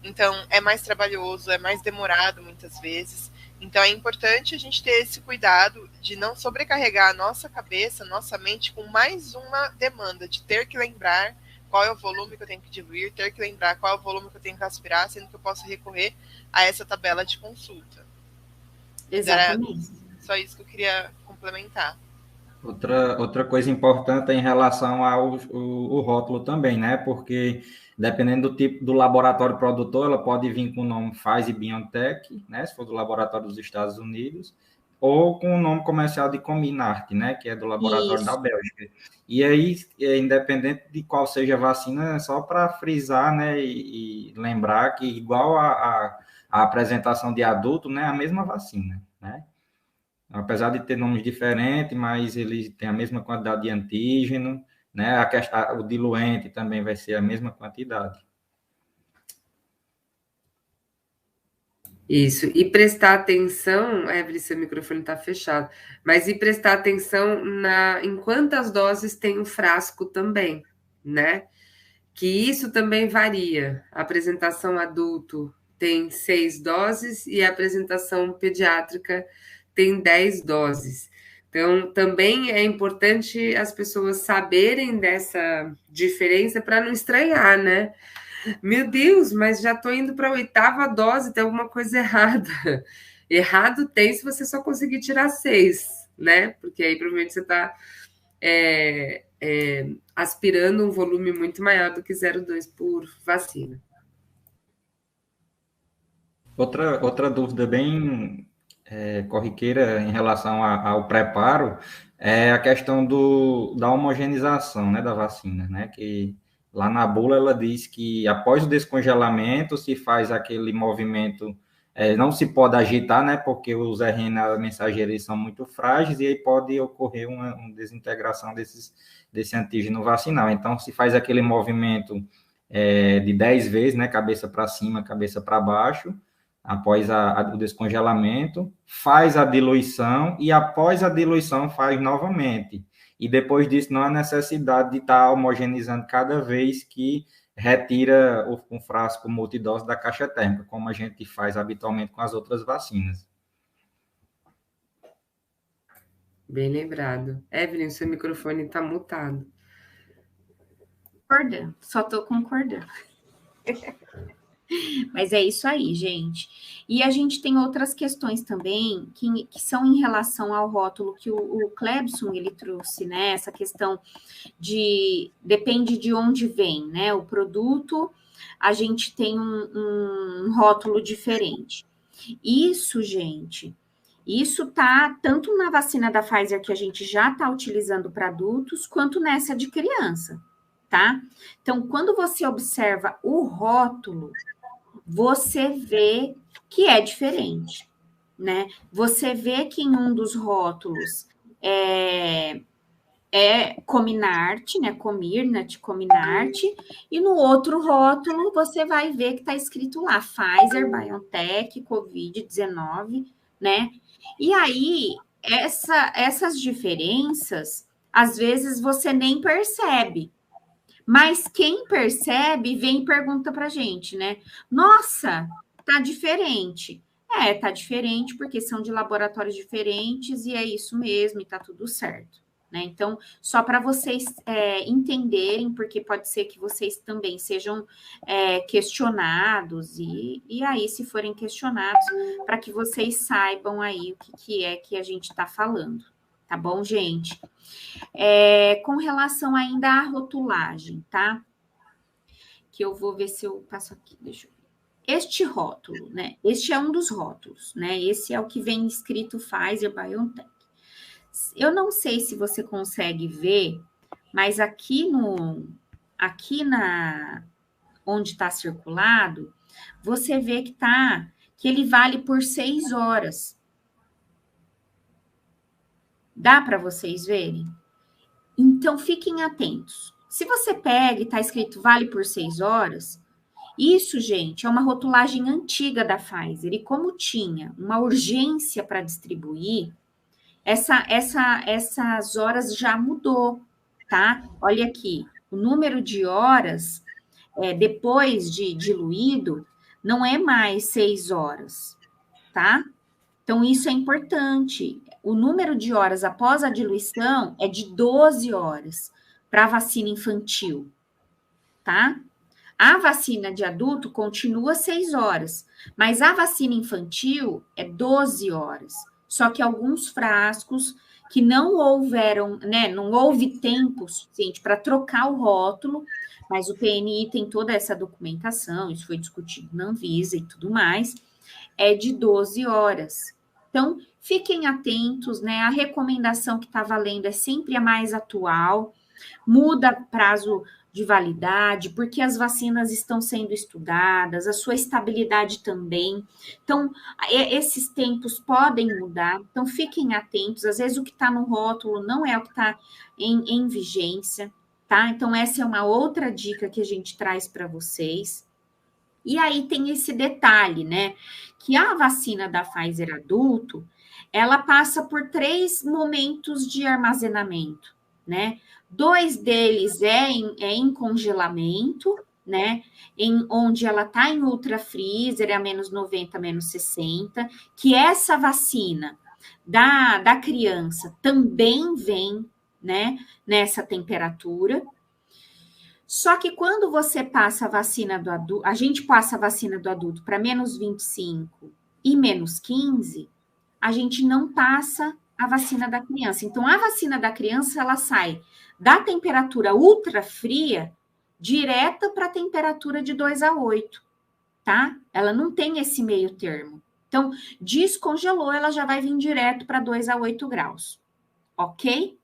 Então, é mais trabalhoso, é mais demorado muitas vezes. Então, é importante a gente ter esse cuidado de não sobrecarregar a nossa cabeça, nossa mente, com mais uma demanda de ter que lembrar qual é o volume que eu tenho que diluir, ter que lembrar qual é o volume que eu tenho que aspirar, sendo que eu posso recorrer a essa tabela de consulta. Exatamente. Era só isso que eu queria complementar. Outra coisa importante é em relação ao o rótulo também, né? Porque dependendo do tipo do laboratório produtor, ela pode vir com o nome Pfizer-BioNTech, né? Se for do laboratório dos Estados Unidos, ou com o nome comercial de Comirnaty, né? Que é do laboratório da Isso. Bélgica. E aí, independente de qual seja a vacina, é só para frisar, né? E lembrar que igual a apresentação de adulto, né? A mesma vacina, né? Apesar de ter nomes diferentes, mas ele tem a mesma quantidade de antígeno, né? O diluente também vai ser a mesma quantidade. Isso, e prestar atenção, Evelyn, seu microfone está fechado, mas e prestar atenção em quantas doses tem o frasco também, né? Que isso também varia. A apresentação adulto tem 6 doses e a apresentação pediátrica tem 10 doses. Então, também é importante as pessoas saberem dessa diferença para não estranhar, né? Meu Deus, mas já estou indo para a 8ª dose, tem alguma coisa errada. Errado tem se você só conseguir tirar 6, né? Porque aí provavelmente você está aspirando um volume muito maior do que 0,2 por vacina. Outra dúvida bem corriqueira em relação ao preparo é a questão da homogeneização, né, da vacina, né? Que lá na bula ela diz que após o descongelamento se faz aquele movimento, não se pode agitar, né, porque os RNA mensageiros são muito frágeis e aí pode ocorrer uma desintegração desse antígeno vacinal. Então, se faz aquele movimento de 10 vezes, né, cabeça para cima, cabeça para baixo, após o descongelamento, faz a diluição e após a diluição faz novamente. E depois disso não há necessidade de estar homogeneizando cada vez que retira um frasco multidose da caixa térmica, como a gente faz habitualmente com as outras vacinas. Bem lembrado. Evelyn, seu microfone está mutado. Concordando, só estou concordando. Mas é isso aí, gente. E a gente tem outras questões também que são em relação ao rótulo que o Clebson ele trouxe, né? Essa questão depende de onde vem, né? O produto, a gente tem um rótulo diferente. Isso, gente, isso tá tanto na vacina da Pfizer que a gente já está utilizando para adultos, quanto nessa de criança, tá? Então, quando você observa o rótulo, você vê que é diferente, né? Você vê que em um dos rótulos é Comirnaty, né? Comirnaty, e no outro rótulo você vai ver que está escrito lá Pfizer, BioNTech, Covid-19, né? E aí, essas diferenças, às vezes você nem percebe, mas quem percebe vem e pergunta para a gente, né? Nossa, tá diferente. Tá diferente porque são de laboratórios diferentes e é isso mesmo e tá tudo certo, né? Então, só para vocês entenderem, porque pode ser que vocês também sejam questionados e aí, se forem questionados, para que vocês saibam aí o que é que a gente está falando, tá bom, gente? Com relação ainda à rotulagem, tá? Que eu vou ver se eu passo aqui, deixa eu ver. Este rótulo, né? Este é um dos rótulos, né? Esse é o que vem escrito Pfizer-BioNTech. Eu não sei se você consegue ver, mas aqui onde está circulado, você vê que ele vale por 6 horas. Dá para vocês verem? Então, fiquem atentos. Se você pega e está escrito vale por 6 horas, isso, gente, é uma rotulagem antiga da Pfizer. E como tinha uma urgência para distribuir, essas horas já mudou, tá? Olha aqui, o número de horas depois de diluído não é mais 6 horas, tá? Então, isso é importante. O número de horas após a diluição é de 12 horas para a vacina infantil, tá? A vacina de adulto continua 6 horas, mas a vacina infantil é 12 horas. Só que alguns frascos que não houveram, né, não houve tempo suficiente para trocar o rótulo, mas o PNI tem toda essa documentação, isso foi discutido na Anvisa e tudo mais, é de 12 horas. Então, fiquem atentos, né? A recomendação que está valendo é sempre a mais atual, muda prazo de validade, porque as vacinas estão sendo estudadas, a sua estabilidade também. Então, esses tempos podem mudar, então fiquem atentos. Às vezes o que está no rótulo não é o que está em vigência, tá? Então, essa é uma outra dica que a gente traz para vocês. E aí tem esse detalhe, né? Que a vacina da Pfizer adulto, ela passa por 3 momentos de armazenamento, né? 2 deles em congelamento, né? Onde ela está em ultra freezer, é a menos 90, menos 60, que essa vacina da criança também vem, né? Nessa temperatura. Só que quando você passa a vacina do adulto, a gente passa a vacina do adulto para menos 25 e menos 15, a gente não passa a vacina da criança. Então, a vacina da criança, ela sai da temperatura ultra fria direta para a temperatura de 2 a 8, tá? Ela não tem esse meio termo. Então, descongelou, ela já vai vir direto para 2 a 8 graus, ok?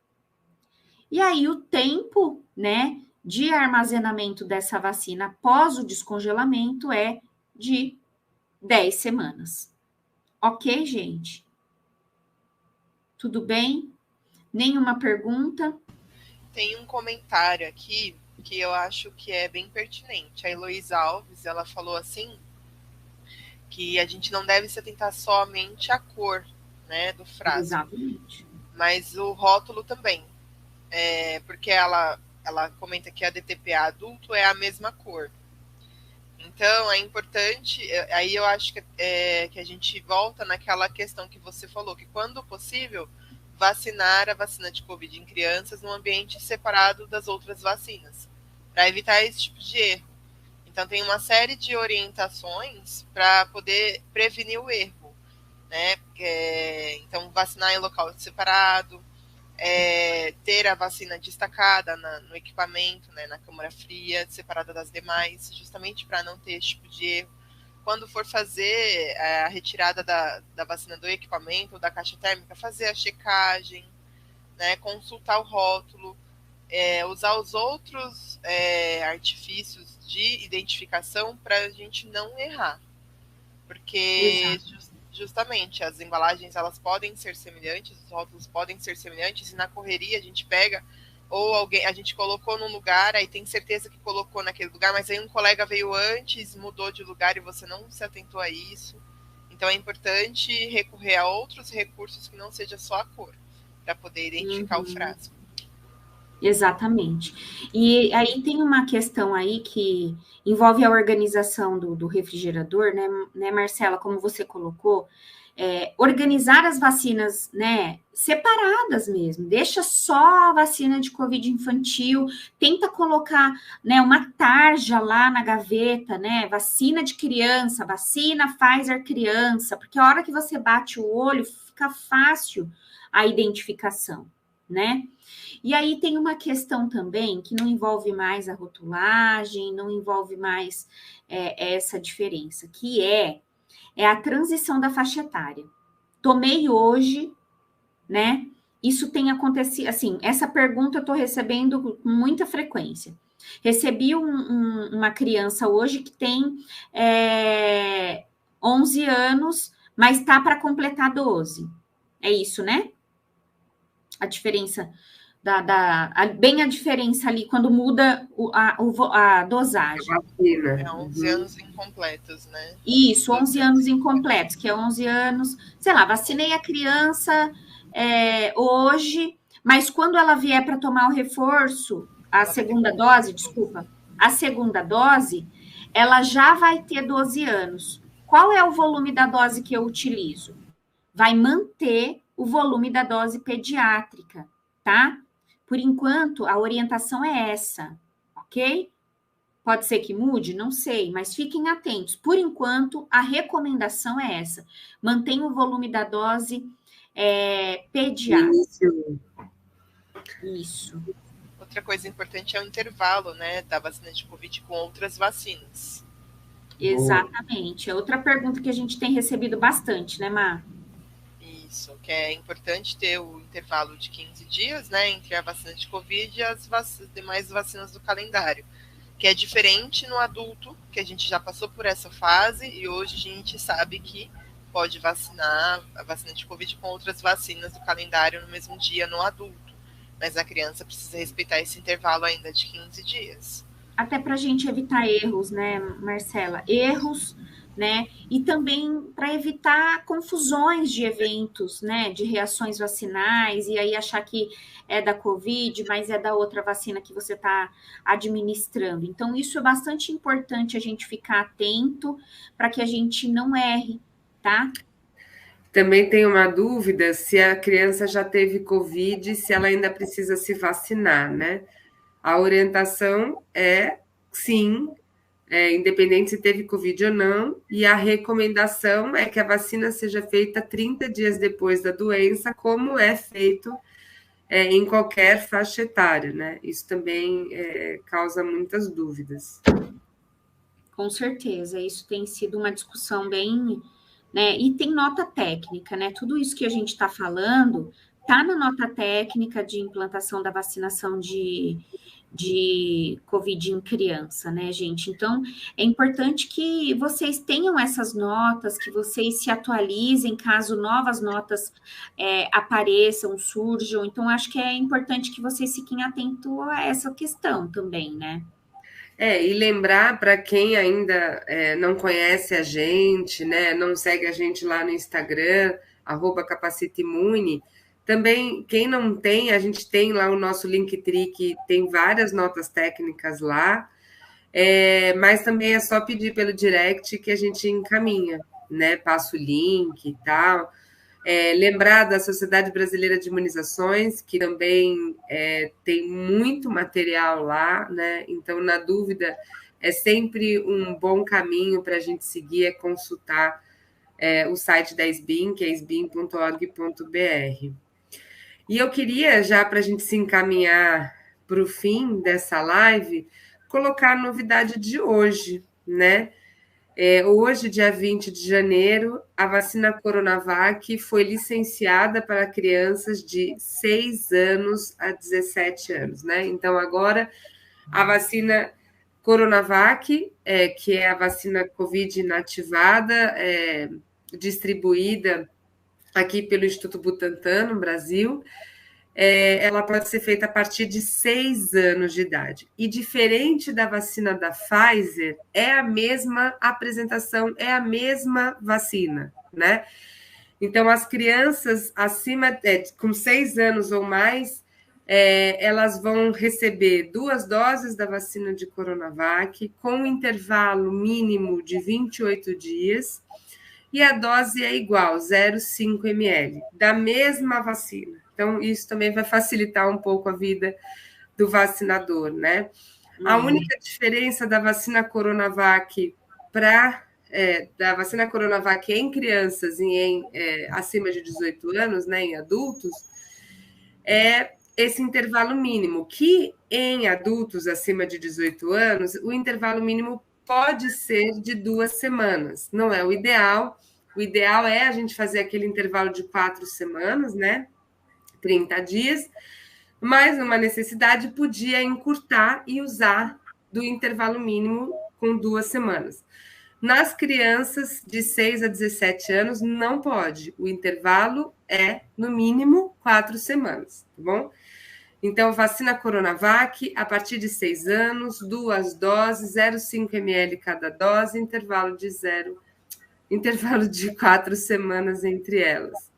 E aí, o tempo, né, de armazenamento dessa vacina após o descongelamento é de 10 semanas. Ok, gente? Tudo bem? Nenhuma pergunta? Tem um comentário aqui que eu acho que é bem pertinente. A Heloísa Alves, ela falou assim, que a gente não deve se atentar somente à cor, né, do frasco. Exatamente. Mas o rótulo também. Porque ela comenta que a DTPA adulto é a mesma cor. Então, é importante, aí eu acho que a gente volta naquela questão que você falou, que quando possível, vacinar a vacina de Covid em crianças num ambiente separado das outras vacinas, para evitar esse tipo de erro. Então, tem uma série de orientações para poder prevenir o erro, né? Então, vacinar em local separado, ter a vacina destacada no equipamento, né, na câmara fria, separada das demais, justamente para não ter esse tipo de erro. Quando for fazer a retirada da vacina do equipamento ou da caixa térmica, fazer a checagem, né, consultar o rótulo, usar os outros artifícios de identificação para a gente não errar. Porque justamente as embalagens elas podem ser semelhantes, os rótulos podem ser semelhantes, e na correria a gente pega, ou alguém a gente colocou num lugar, aí tem certeza que colocou naquele lugar, mas aí um colega veio antes, mudou de lugar e você não se atentou a isso. Então é importante recorrer a outros recursos que não seja só a cor, para poder identificar o frasco. Exatamente. E aí tem uma questão aí que envolve a organização do refrigerador, né, Marcela, como você colocou, organizar as vacinas, né, separadas mesmo, deixa só a vacina de Covid infantil, tenta colocar, né, uma tarja lá na gaveta, né, vacina de criança, vacina Pfizer criança, porque a hora que você bate o olho, fica fácil a identificação, né? E aí tem uma questão também que não envolve mais a rotulagem, não envolve mais essa diferença, que é a transição da faixa etária. Tomei hoje, né? Isso tem acontecido, assim, essa pergunta eu estou recebendo com muita frequência. Recebi uma criança hoje que tem 11 anos, mas está para completar 12. É isso, né? A diferença bem a diferença ali quando muda a dosagem. É 11 anos incompletos, né? Isso, 11 anos incompletos, que é 11 anos, sei lá, vacinei a criança hoje, mas quando ela vier para tomar o reforço, a segunda dose, ela já vai ter 12 anos. Qual é o volume da dose que eu utilizo? Vai manter o volume da dose pediátrica, tá? Por enquanto, a orientação é essa, ok? Pode ser que mude? Não sei, mas fiquem atentos. Por enquanto, a recomendação é essa. Mantenha o volume da dose pediátrica. Isso. Outra coisa importante é o intervalo, né, da vacina de Covid com outras vacinas. Exatamente. É outra pergunta que a gente tem recebido bastante, né, Mar? Isso, que é importante ter o intervalo de 15 dias, né, entre a vacina de Covid e as demais vacinas do calendário, que é diferente no adulto, que a gente já passou por essa fase e hoje a gente sabe que pode vacinar a vacina de Covid com outras vacinas do calendário no mesmo dia no adulto, mas a criança precisa respeitar esse intervalo ainda de 15 dias. Até para a gente evitar erros, né, Marcela? Erros, né? E também para evitar confusões de eventos, né? De reações vacinais, e aí achar que é da Covid, mas é da outra vacina que você está administrando. Então, isso é bastante importante a gente ficar atento para que a gente não erre, tá? Também tem uma dúvida se a criança já teve Covid, se ela ainda precisa se vacinar, né? A orientação é sim, independente se teve Covid ou não, e a recomendação é que a vacina seja feita 30 dias depois da doença, como é feito em qualquer faixa etária, né? Isso também causa muitas dúvidas. Com certeza, isso tem sido uma discussão bem, né? E tem nota técnica, né? Tudo isso que a gente está falando está na nota técnica de implantação da vacinação de Covid em criança, né, gente? Então, é importante que vocês tenham essas notas, que vocês se atualizem caso novas notas apareçam, surjam. Então, acho que é importante que vocês fiquem atentos a essa questão também, né? E lembrar para quem ainda não conhece a gente, né, não segue a gente lá no Instagram, @CapacitaImune, também, quem não tem, a gente tem lá o nosso Linktree, que tem várias notas técnicas lá, mas também é só pedir pelo direct que a gente encaminha, né, passa o link e tal. Lembrar da Sociedade Brasileira de Imunizações, que também tem muito material lá, né? Então, na dúvida, é sempre um bom caminho para a gente seguir, é consultar o site da SBIM, que é sbim.org.br. E eu queria, já para a gente se encaminhar para o fim dessa live, colocar a novidade de hoje, né? Hoje, dia 20 de janeiro, a vacina Coronavac foi licenciada para crianças de 6 anos a 17 anos, né? Então, agora, a vacina Coronavac, que é a vacina Covid inativada, distribuída aqui pelo Instituto Butantan, no Brasil, ela pode ser feita a partir de 6 anos de idade. E diferente da vacina da Pfizer, é a mesma apresentação, é a mesma vacina, né? Então, as crianças acima, com 6 anos ou mais, elas vão receber 2 doses da vacina de Coronavac, com um intervalo mínimo de 28 dias, e a dose é igual, 0,5 ml, da mesma vacina. Então, isso também vai facilitar um pouco a vida do vacinador, né? A única diferença da vacina Coronavac da vacina Coronavac em crianças e acima de 18 anos, né, em adultos, é esse intervalo mínimo, que em adultos acima de 18 anos, o intervalo mínimo pode ser de 2 semanas. Não é o ideal. O ideal é a gente fazer aquele intervalo de 4 semanas, né? 30 dias, mas numa necessidade podia encurtar e usar do intervalo mínimo com 2 semanas. Nas crianças de 6 a 17 anos, não pode. O intervalo é, no mínimo, 4 semanas, tá bom? Então, vacina Coronavac, a partir de 6 anos, 2 doses, 0,5 ml cada dose, intervalo de 4 semanas entre elas.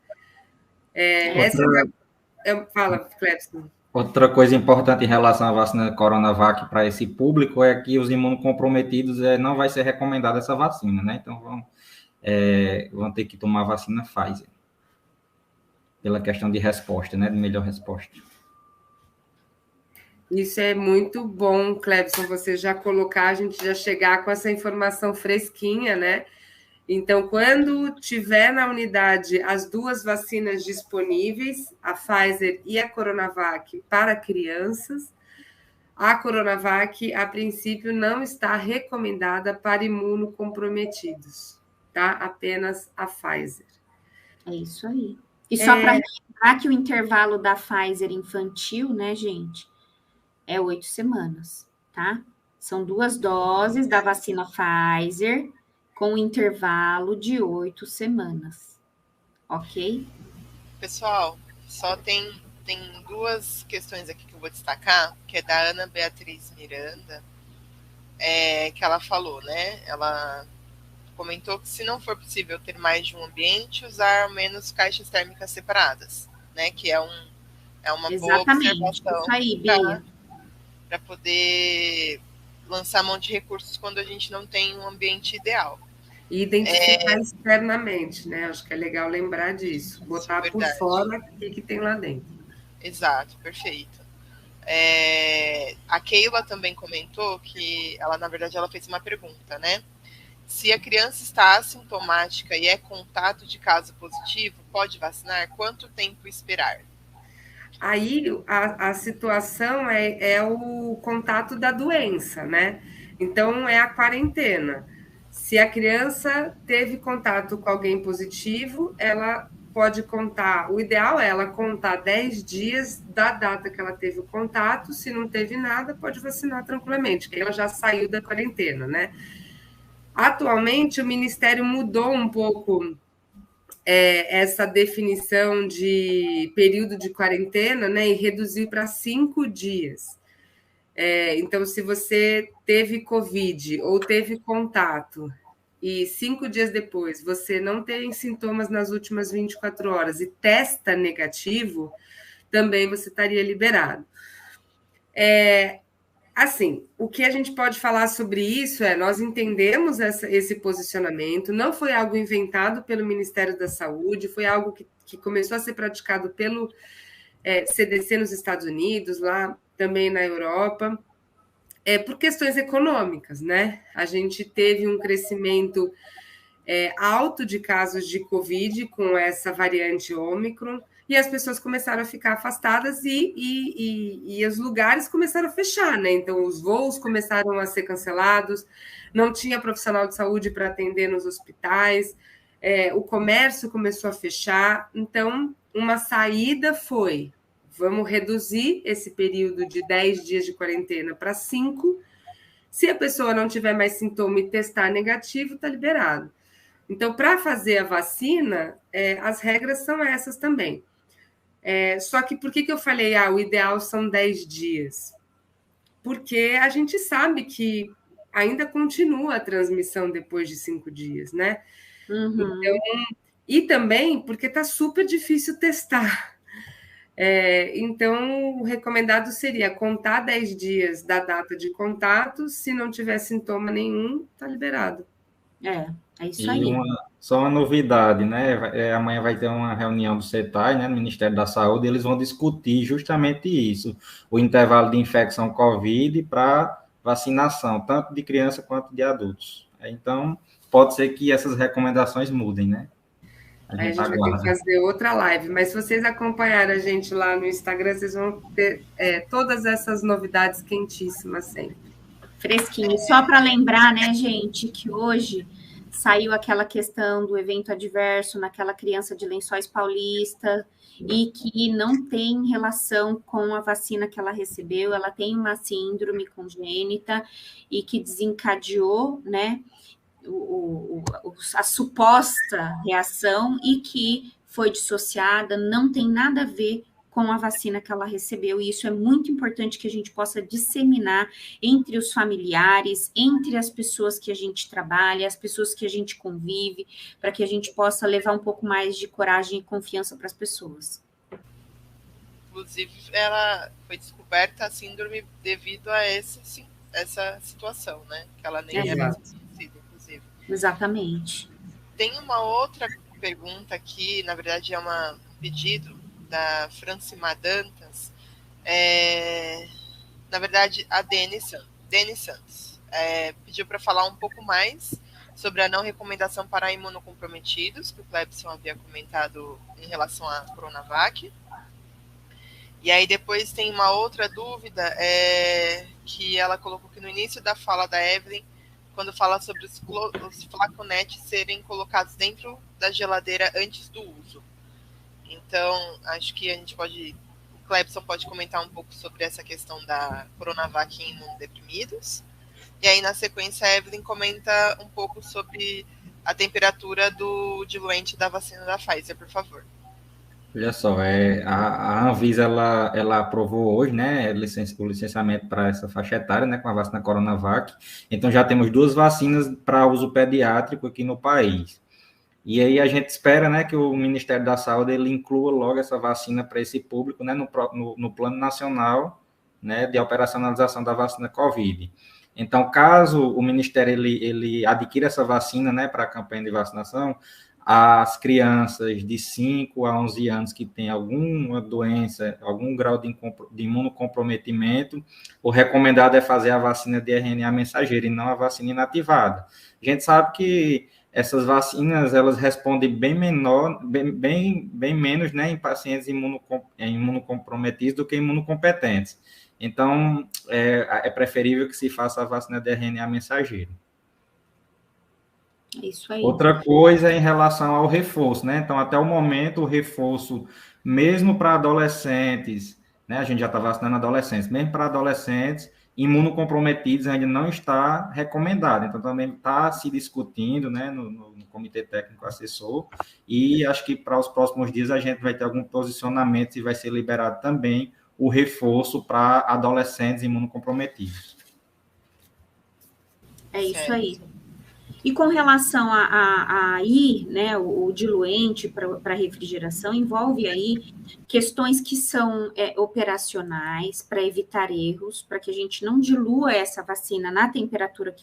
Fala, Clebson. Outra coisa importante em relação à vacina Coronavac para esse público é que os imunocomprometidos não vai ser recomendada essa vacina, né? Então vão ter que tomar a vacina Pfizer. Pela questão de resposta, né? De melhor resposta. Isso é muito bom, Clebson, você já colocar, a gente já chegar com essa informação fresquinha, né? Então, quando tiver na unidade as duas vacinas disponíveis, a Pfizer e a Coronavac para crianças, a Coronavac, a princípio, não está recomendada para imunocomprometidos, tá? Apenas a Pfizer. É isso aí. E só para lembrar que o intervalo da Pfizer infantil, né, gente, é 8 semanas, tá? São 2 doses da vacina Pfizer com intervalo de 8 semanas. Ok? Pessoal, só tem 2 questões aqui que eu vou destacar, que é da Ana Beatriz Miranda, que ela falou, né? Ela comentou que se não for possível ter mais de um ambiente, usar ao menos caixas térmicas separadas, né? Que é uma boa observação. Isso aí, Bia. Para poder lançar mão de recursos quando a gente não tem um ambiente ideal. E identificar externamente, né? Acho que é legal lembrar disso. Botar por fora o que tem lá dentro. Exato, perfeito. A Keila também comentou que ela, na verdade, ela fez uma pergunta, né? Se a criança está assintomática e é contato de caso positivo, pode vacinar? Quanto tempo esperar? Aí a situação é o contato da doença, né? Então é a quarentena. Se a criança teve contato com alguém positivo, ela pode contar. O ideal é ela contar 10 dias da data que ela teve o contato. Se não teve nada, pode vacinar tranquilamente, porque ela já saiu da quarentena, né? Atualmente, o Ministério mudou um pouco essa definição de período de quarentena, né, e reduziu para 5 dias. Então, se você teve Covid ou teve contato e 5 dias depois você não tem sintomas nas últimas 24 horas e testa negativo, também você estaria liberado. Assim, o que a gente pode falar sobre isso nós entendemos esse posicionamento, não foi algo inventado pelo Ministério da Saúde, foi algo que começou a ser praticado pelo CDC nos Estados Unidos, lá também na Europa, por questões econômicas, né? A gente teve um crescimento alto de casos de Covid com essa variante Ômicron, e as pessoas começaram a ficar afastadas e os lugares começaram a fechar, né? Então, os voos começaram a ser cancelados, não tinha profissional de saúde para atender nos hospitais, o comércio começou a fechar. Então, uma saída foi: vamos reduzir esse período de 10 dias de quarentena para 5. Se a pessoa não tiver mais sintoma e testar negativo, está liberado. Então, para fazer a vacina, as regras são essas também. Só que por que eu falei, o ideal são 10 dias? Porque a gente sabe que ainda continua a transmissão depois de 5 dias, né? Uhum. Então, e também porque está super difícil testar. Então, o recomendado seria contar 10 dias da data de contato, se não tiver sintoma nenhum, está liberado. É isso aí. Só uma novidade, né? Amanhã vai ter uma reunião do CETAI, né, no Ministério da Saúde, e eles vão discutir justamente isso, o intervalo de infecção COVID para vacinação, tanto de criança quanto de adultos. Então, pode ser que essas recomendações mudem, né? A gente vai ter que fazer outra live, mas se vocês acompanharem a gente lá no Instagram, vocês vão ter todas essas novidades quentíssimas sempre. Fresquinho. Só para lembrar, né, gente, que hoje saiu aquela questão do evento adverso naquela criança de Lençóis Paulista e que não tem relação com a vacina que ela recebeu, ela tem uma síndrome congênita e que desencadeou, né, a suposta reação e que foi dissociada, não tem nada a ver com a vacina que ela recebeu, e isso é muito importante que a gente possa disseminar entre os familiares, entre as pessoas que a gente trabalha, as pessoas que a gente convive, para que a gente possa levar um pouco mais de coragem e confiança para as pessoas. Inclusive, ela foi descoberta a síndrome devido a essa situação, né? Que ela nem era desconhecida, inclusive. Exatamente. Tem uma outra pergunta aqui, na verdade é um pedido da Francima Dantas, na verdade a Deni Santos, pediu para falar um pouco mais sobre a não recomendação para imunocomprometidos, que o Clebson havia comentado em relação à Coronavac. E aí depois tem uma outra dúvida, que ela colocou aqui no início da fala da Evelyn, quando fala sobre os flaconetes serem colocados dentro da geladeira antes do uso. Então, acho que o Clebson pode comentar um pouco sobre essa questão da Coronavac em imunodeprimidos. E aí, na sequência, a Evelyn comenta um pouco sobre a temperatura do diluente da vacina da Pfizer, por favor. Olha só, a Anvisa, ela aprovou hoje, né, o licenciamento para essa faixa etária, né, com a vacina Coronavac. Então, já temos 2 vacinas para uso pediátrico aqui no país. E aí a gente espera, né, que o Ministério da Saúde ele inclua logo essa vacina para esse público, né, no Plano Nacional, né, de operacionalização da vacina Covid. Então, caso o Ministério ele adquira essa vacina, né, para a campanha de vacinação, as crianças de 5 a 11 anos que têm alguma doença, algum grau de imunocomprometimento, o recomendado é fazer a vacina de RNA mensageiro e não a vacina inativada. A gente sabe que essas vacinas, elas respondem bem menos, né, em pacientes imunocomprometidos do que imunocompetentes. Então, é preferível que se faça a vacina de RNA mensageiro. Isso aí. Outra coisa é em relação ao reforço, né? Então, até o momento, o reforço, mesmo para adolescentes, né? A gente já está vacinando adolescentes, mesmo para adolescentes, imunocomprometidos ainda não está recomendado. Então, também está se discutindo, né, no Comitê Técnico Assessor, e acho que para os próximos dias a gente vai ter algum posicionamento e vai ser liberado também o reforço para adolescentes imunocomprometidos. É isso aí. E com relação né, o diluente para refrigeração, envolve aí questões que são operacionais para evitar erros, para que a gente não dilua essa vacina na temperatura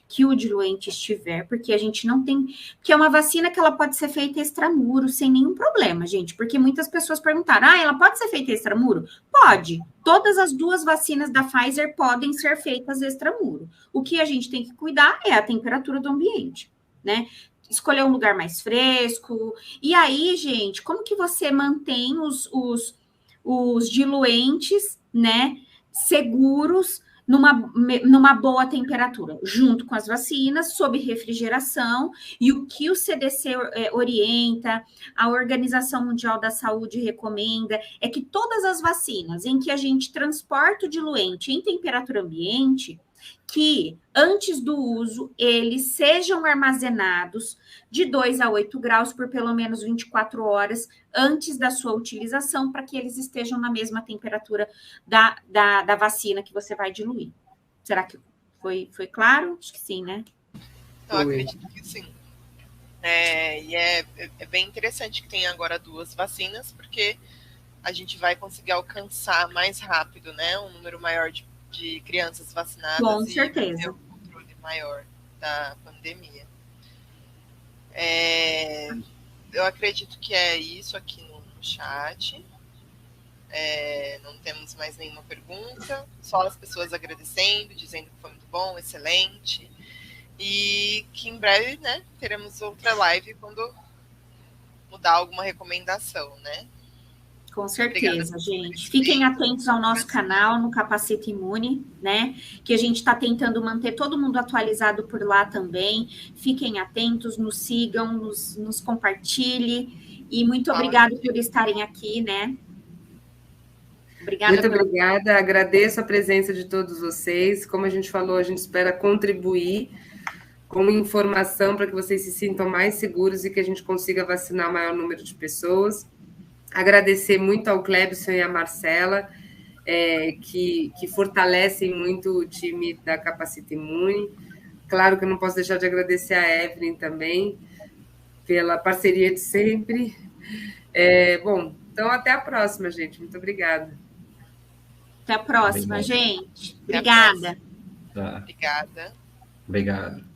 que o diluente estiver, porque a gente não tem... Porque é uma vacina que ela pode ser feita extramuro sem nenhum problema, gente, porque muitas pessoas perguntaram, ela pode ser feita extramuro? Pode. Todas as 2 vacinas da Pfizer podem ser feitas extramuro. O que a gente tem que cuidar é a temperatura do ambiente, né? Escolher um lugar mais fresco. E aí, gente, como que você mantém os diluentes, né, seguros numa boa temperatura, junto com as vacinas, sob refrigeração, e o que o CDC orienta, a Organização Mundial da Saúde recomenda, é que todas as vacinas em que a gente transporta o diluente em temperatura ambiente, que antes do uso, eles sejam armazenados de 2 a 8 graus por pelo menos 24 horas antes da sua utilização, para que eles estejam na mesma temperatura da vacina que você vai diluir. Será que foi claro? Acho que sim, né? Eu acredito que sim. E é bem interessante que tenha agora 2 vacinas, porque a gente vai conseguir alcançar mais rápido, né, um número maior de crianças vacinadas. Com certeza. E ter um controle maior da pandemia. Eu acredito que é isso aqui no chat. Não temos mais nenhuma pergunta, só as pessoas agradecendo, dizendo que foi muito bom, excelente, e que em breve, né, teremos outra live quando mudar alguma recomendação, né? Com certeza, gente. Fiquem atentos ao nosso canal no Capacita Imune, né? Que a gente está tentando manter todo mundo atualizado por lá também. Fiquem atentos, nos sigam, nos compartilhem. E muito obrigada por estarem aqui, né? Muito obrigada. Agradeço a presença de todos vocês. Como a gente falou, a gente espera contribuir com informação para que vocês se sintam mais seguros e que a gente consiga vacinar o maior número de pessoas. Agradecer muito ao Clebson e à Marcela, que fortalecem muito o time da Capacita Imune. Claro que eu não posso deixar de agradecer a Evelyn também, pela parceria de sempre. Bom, então até a próxima, gente. Muito obrigada. Até a próxima, gente. Obrigada. Obrigada. Obrigado.